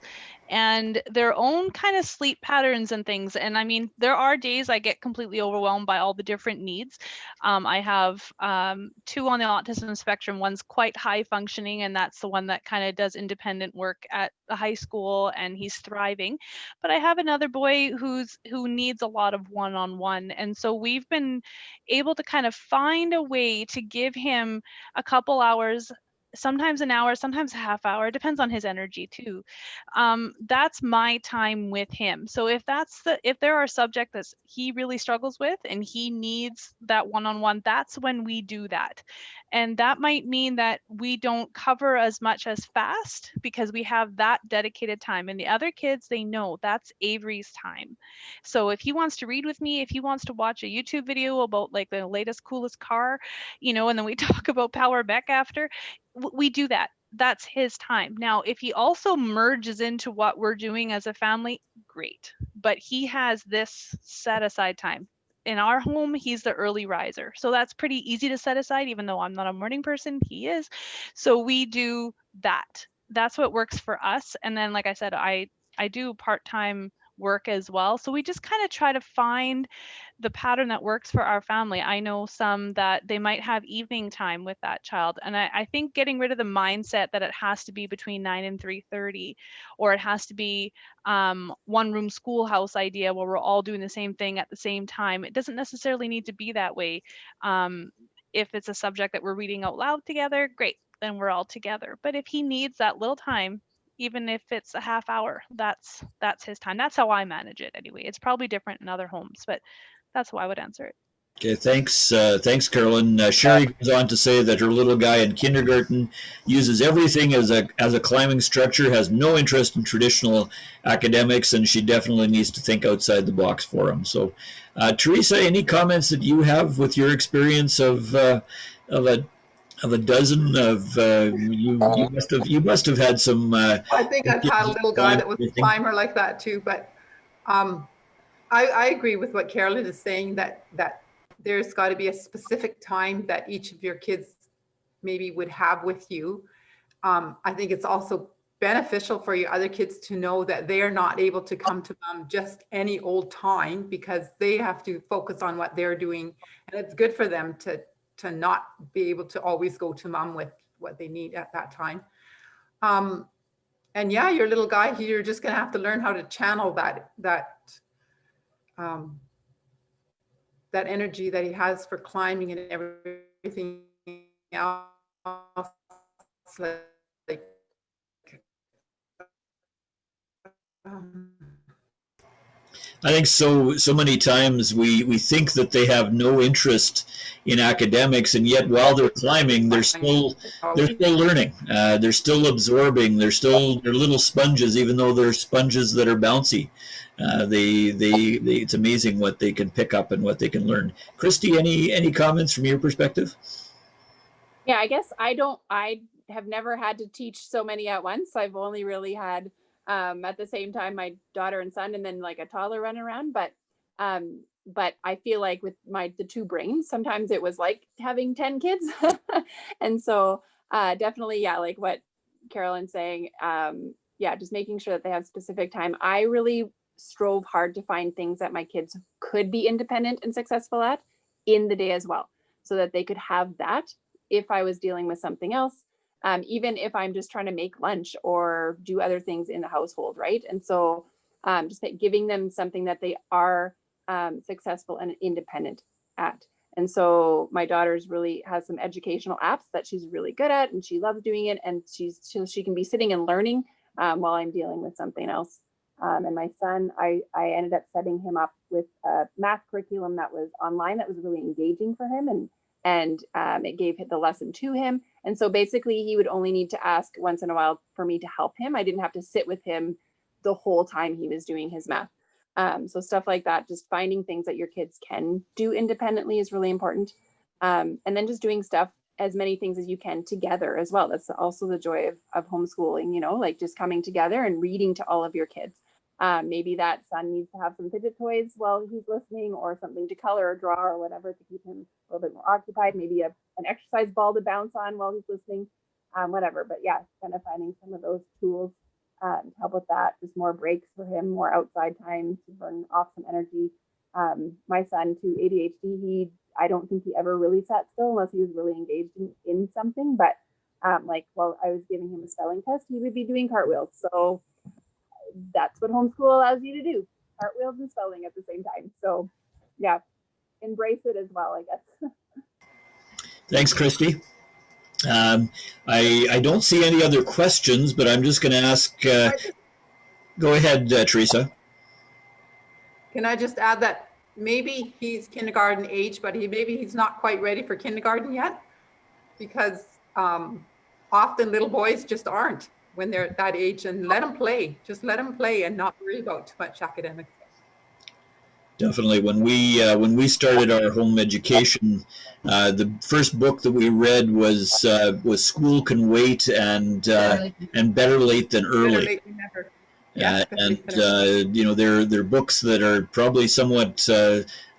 and their own kind of sleep patterns and things. And I mean, there are days I get completely overwhelmed by all the different needs. I have 2 on the autism spectrum. One's quite high functioning, and that's the one that kind of does independent work at the high school, and he's thriving. But I have another boy who needs a lot of one-on-one. And so we've been able to kind of find a way to give him a couple hours, sometimes an hour, sometimes a half hour, depends on his energy too. That's my time with him. So if there are subjects that he really struggles with and he needs that one-on-one, that's when we do that. And that might mean that we don't cover as much as fast because we have that dedicated time. And the other kids, they know that's Avery's time. So if he wants to read with me, if he wants to watch a YouTube video about like the latest, coolest car, and then we talk about Power Beck after, we do that. That's his time. Now, if he also merges into what we're doing as a family, great. But he has this set aside time. In our home, he's the early riser. So that's pretty easy to set aside, even though I'm not a morning person, he is. So we do that. That's what works for us. And then, like I said, I do part-time work as well. So we just kind of try to find the pattern that works for our family. I know some that they might have evening time with that child. And I think getting rid of the mindset that it has to be between 9 and 3:30, or it has to be one room schoolhouse idea where we're all doing the same thing at the same time. It doesn't necessarily need to be that way. If it's a subject that we're reading out loud together, great. then we're all together. But if he needs that little time, even if it's a half hour, that's his time. That's how I manage it anyway. It's probably different in other homes, but that's how I would answer it. Okay, thanks, Carolyn. Sherry goes on to say that her little guy in kindergarten uses everything as a climbing structure, has no interest in traditional academics, and she definitely needs to think outside the box for him. So, Teresa, any comments that you have with your experience of a dozen of you must have had some. I think I've had a little guy that was a climber like that too, but I agree with what Carolyn is saying, that there's got to be a specific time that each of your kids maybe would have with you. I think it's also beneficial for your other kids to know that they are not able to come to mom just any old time, because they have to focus on what they're doing. And it's good for them to not be able to always go to mom with what they need at that time. And yeah, your little guy, you're just going to have to learn how to channel that energy that he has for climbing and everything else. Like, I think so many times we think that they have no interest in academics, and yet while they're climbing, they're still learning. They're still absorbing. They're little sponges, even though they're sponges that are bouncy. It's amazing what they can pick up and what they can learn. Christy, any comments from your perspective? Yeah, I guess I have never had to teach so many at once. I've only really had at the same time my daughter and son, and then like a toddler running around. But I feel like with the two brains, sometimes it was like having 10 kids. And so definitely, yeah, like what Carolyn's saying, yeah, just making sure that they have specific time. I really strove hard to find things that my kids could be independent and successful at in the day as well, so that they could have that if I was dealing with something else, even if I'm just trying to make lunch or do other things in the household, right? And so just giving them something that they are successful and independent at. And so my daughter's really has some educational apps that she's really good at, and she loves doing it, and she can be sitting and learning while I'm dealing with something else. And my son, I ended up setting him up with a math curriculum that was online, that was really engaging for him, and it gave the lesson to him. And so basically he would only need to ask once in a while for me to help him. I didn't have to sit with him the whole time he was doing his math. So stuff like that, just finding things that your kids can do independently is really important. And then just doing stuff, as many things as you can together as well. That's also the joy of homeschooling, you know, like just coming together and reading to all of your kids. Maybe that son needs to have some fidget toys while he's listening, or something to color or draw or whatever to keep him a little bit more occupied. Maybe an exercise ball to bounce on while he's listening, whatever. But yeah, kind of finding some of those tools to help with that. Just more breaks for him, more outside time to burn off some energy. My son, too, ADHD, I don't think he ever really sat still unless he was really engaged in something. But like while I was giving him a spelling test, he would be doing cartwheels. So that's what homeschool allows you to do, cartwheels and spelling at the same time. So yeah, embrace it as well, I guess. Thanks, Christy. I don't see any other questions, but I'm just going to ask, go ahead, Teresa. Can I just add that maybe he's kindergarten age, but maybe he's not quite ready for kindergarten yet, because often little boys just aren't when they're at that age. And let them play, just let them play and not worry about too much academics. Definitely. When we started our home education, the first book that we read was School Can Wait, and Better Late Than Early. Better late than never. Yeah, you know, they're books that are probably somewhat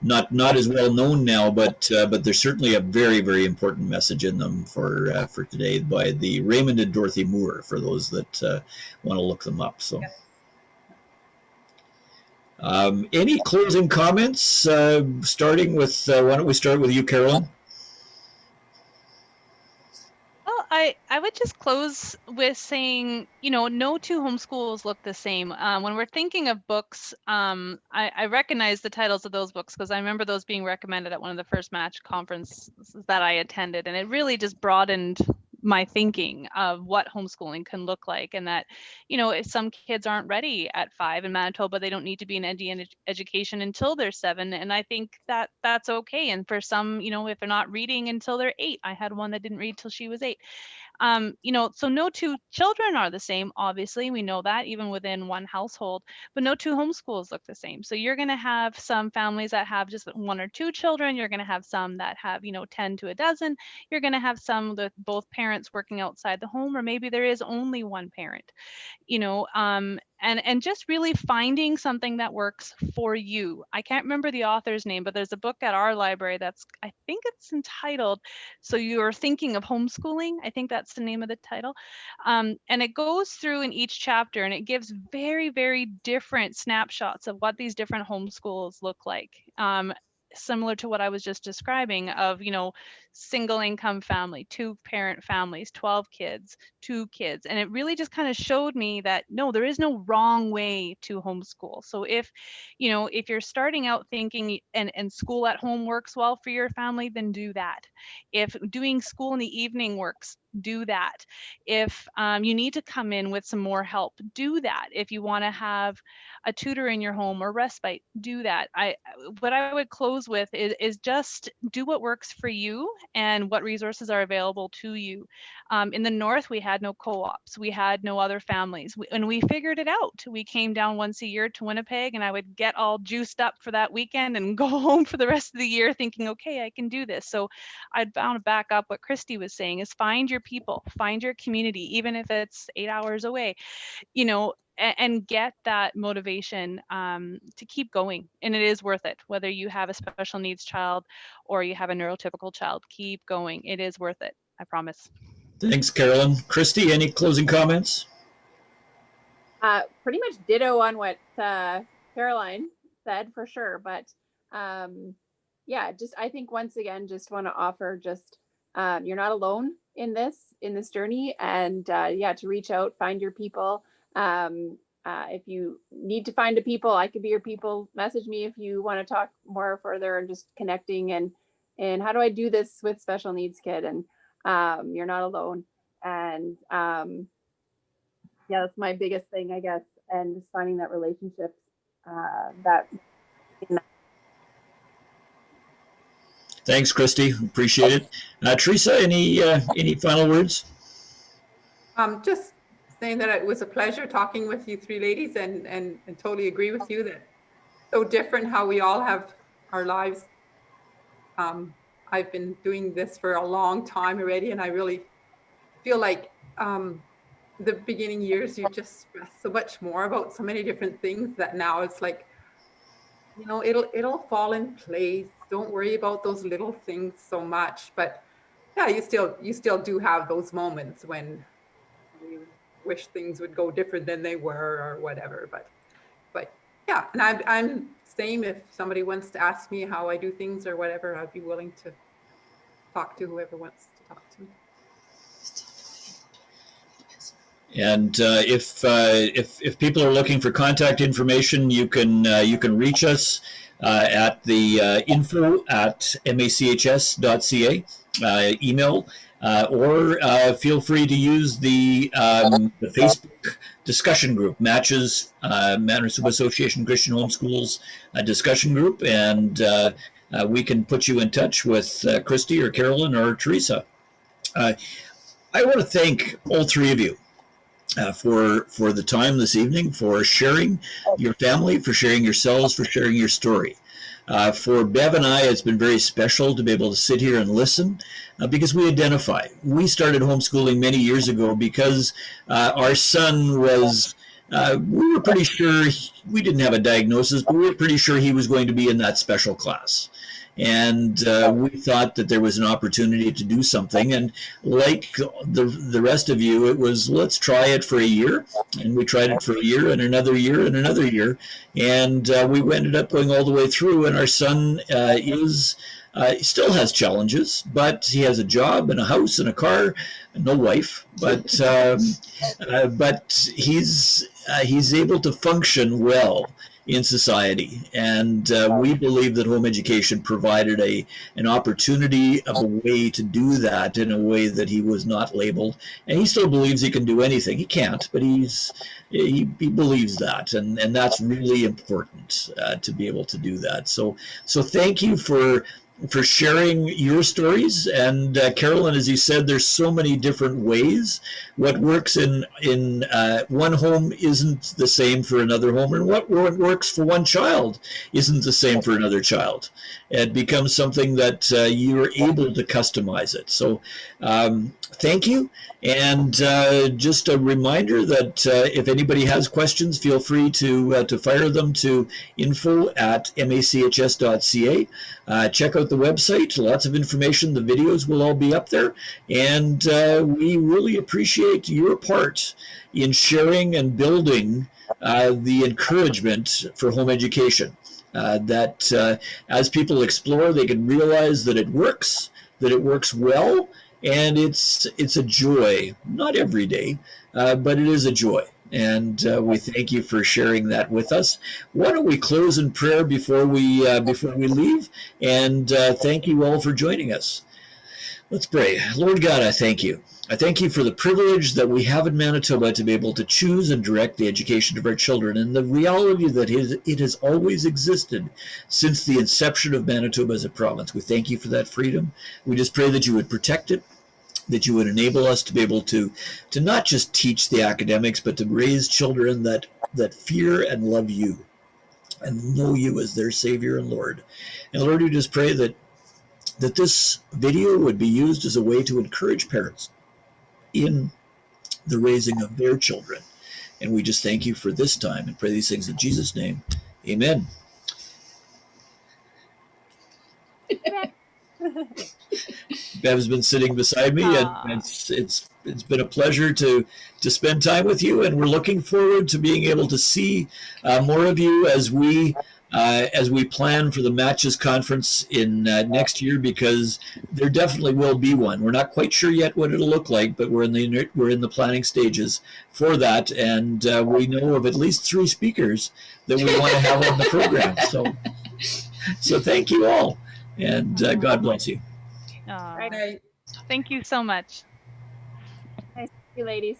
not as well known now, but there's certainly a very, very important message in them for today, by the Raymond and Dorothy Moore, for those that want to look them up. So. Yes. Any closing comments, starting with, why don't we start with you, Carolyn? Well, I would just close with saying, you know, no two homeschools look the same. When we're thinking of books, I recognize the titles of those books because I remember those being recommended at one of the first match conferences that I attended, and it really just broadened my thinking of what homeschooling can look like, and that, if some kids aren't ready at 5 in Manitoba, they don't need to be in Indian education until they're 7, and I think that that's okay. And for some, if they're not reading until they're 8, I had one that didn't read till she was 8. So no two children are the same. Obviously, we know that even within one household, but no two homeschools look the same. So you're going to have some families that have just 1 or 2 children. You're going to have some that have, 10 to a dozen. You're going to have some with both parents working outside the home, or maybe there is only one parent. And just really finding something that works for you. I can't remember the author's name, but there's a book at our library I think it's entitled "So You're Thinking of Homeschooling." I think that's the name of the title. And it goes through in each chapter, and it gives very, very different snapshots of what these different homeschools look like. Similar to what I was just describing of, single income family, 2-parent families, 12 kids, 2 kids. And it really just kind of showed me that no, there is no wrong way to homeschool. So if you're starting out thinking and school at home works well for your family, then do that. If doing school in the evening works, do that. If you need to come in with some more help, do that. If you want to have a tutor in your home or respite, do that. What I would close with is just do what works for you and what resources are available to you. In the North, we had no co-ops, we had no other families, and we figured it out. We came down once a year to Winnipeg, and I would get all juiced up for that weekend and go home for the rest of the year thinking, okay, I can do this. So I'd bound to back up what Christy was saying, is find your people, find your community, even if it's 8 hours away, and get that motivation to keep going. And it is worth it. Whether you have a special needs child or you have a neurotypical child, keep going. It is worth it. I promise. Thanks, Carolyn. Christy, any closing comments? Pretty much ditto on what Caroline said for sure. But yeah, I think once again, just want to offer you're not alone in this journey, and yeah, to reach out, find your people. If you need to find a people, I could be your people. Message me if you want to talk more further, and just connecting and how do I do this with special needs kid? And you're not alone. And yeah, that's my biggest thing, I guess. And just finding that relationship Thanks, Christy. Appreciate it. Teresa, any final words? Just saying that it was a pleasure talking with you 3 ladies, and totally agree with you that so different how we all have our lives. I've been doing this for a long time already, and I really feel like the beginning years, you just stress so much more about so many different things that now it's like, it'll fall in place. Don't worry about those little things so much. But yeah, you still do have those moments when you wish things would go different than they were or whatever. But yeah, and I'm same. If somebody wants to ask me how I do things or whatever, I'd be willing to talk to whoever wants to talk to me. And if people are looking for contact information, you can reach us at the info@machs.ca email, or feel free to use the Facebook discussion group, Matches Manitoba Association Christian Homeschools discussion group, and we can put you in touch with Christy or Carolyn or Teresa. I want to thank all 3 of you for the time this evening, for sharing your family, for sharing yourselves, for sharing your story. For Bev and I, it's been very special to be able to sit here and listen because we identify. We started homeschooling many years ago because our son was, we were pretty sure, we didn't have a diagnosis, but we were pretty sure he was going to be in that special class. And we thought that there was an opportunity to do something. And like the rest of you, it was, let's try it for a year. And we tried it for a year and another year and another year. And we ended up going all the way through. And our son still has challenges, but he has a job and a house and a car, and no wife. But he's he's able to function well in society. And we believe that home education provided an opportunity of a way to do that in a way that he was not labeled. And he still believes he can do anything. He can't, but he believes that, and that's really important to be able to do that. So thank you for sharing your stories. And Carolyn, as you said, there's so many different ways. What works in one home isn't the same for another home, and what works for one child isn't the same for another child. It becomes something that you're able to customize it. So thank you. And just a reminder that if anybody has questions, feel free to fire them to info@machs.ca. Check out the website, lots of information. The videos will all be up there. And we really appreciate your part in sharing and building the encouragement for home education. That as people explore, they can realize that it works well, and it's a joy. Not every day, but it is a joy. And we thank you for sharing that with us. Why don't we close in prayer before we leave? And thank you all for joining us. Let's pray. Lord God, I thank you. I thank you for the privilege that we have in Manitoba to be able to choose and direct the education of our children, and the reality that it has always existed since the inception of Manitoba as a province. We thank you for that freedom. We just pray that you would protect it, that you would enable us to be able to not just teach the academics, but to raise children that fear and love you and know you as their Savior and Lord. And Lord, we just pray that this video would be used as a way to encourage parents in the raising of their children. And we just thank you for this time and pray these things in Jesus' name. Amen. Bev's been sitting beside me, and it's been a pleasure to spend time with you, and we're looking forward to being able to see more of you as we plan for the Matches Conference in next year, because there definitely will be one. We're not quite sure yet what it'll look like, but we're in the planning stages for that, and we know of at least 3 speakers that we want to have on the program. So thank you all, and God bless you. Thank you so much. Nice to see you, ladies.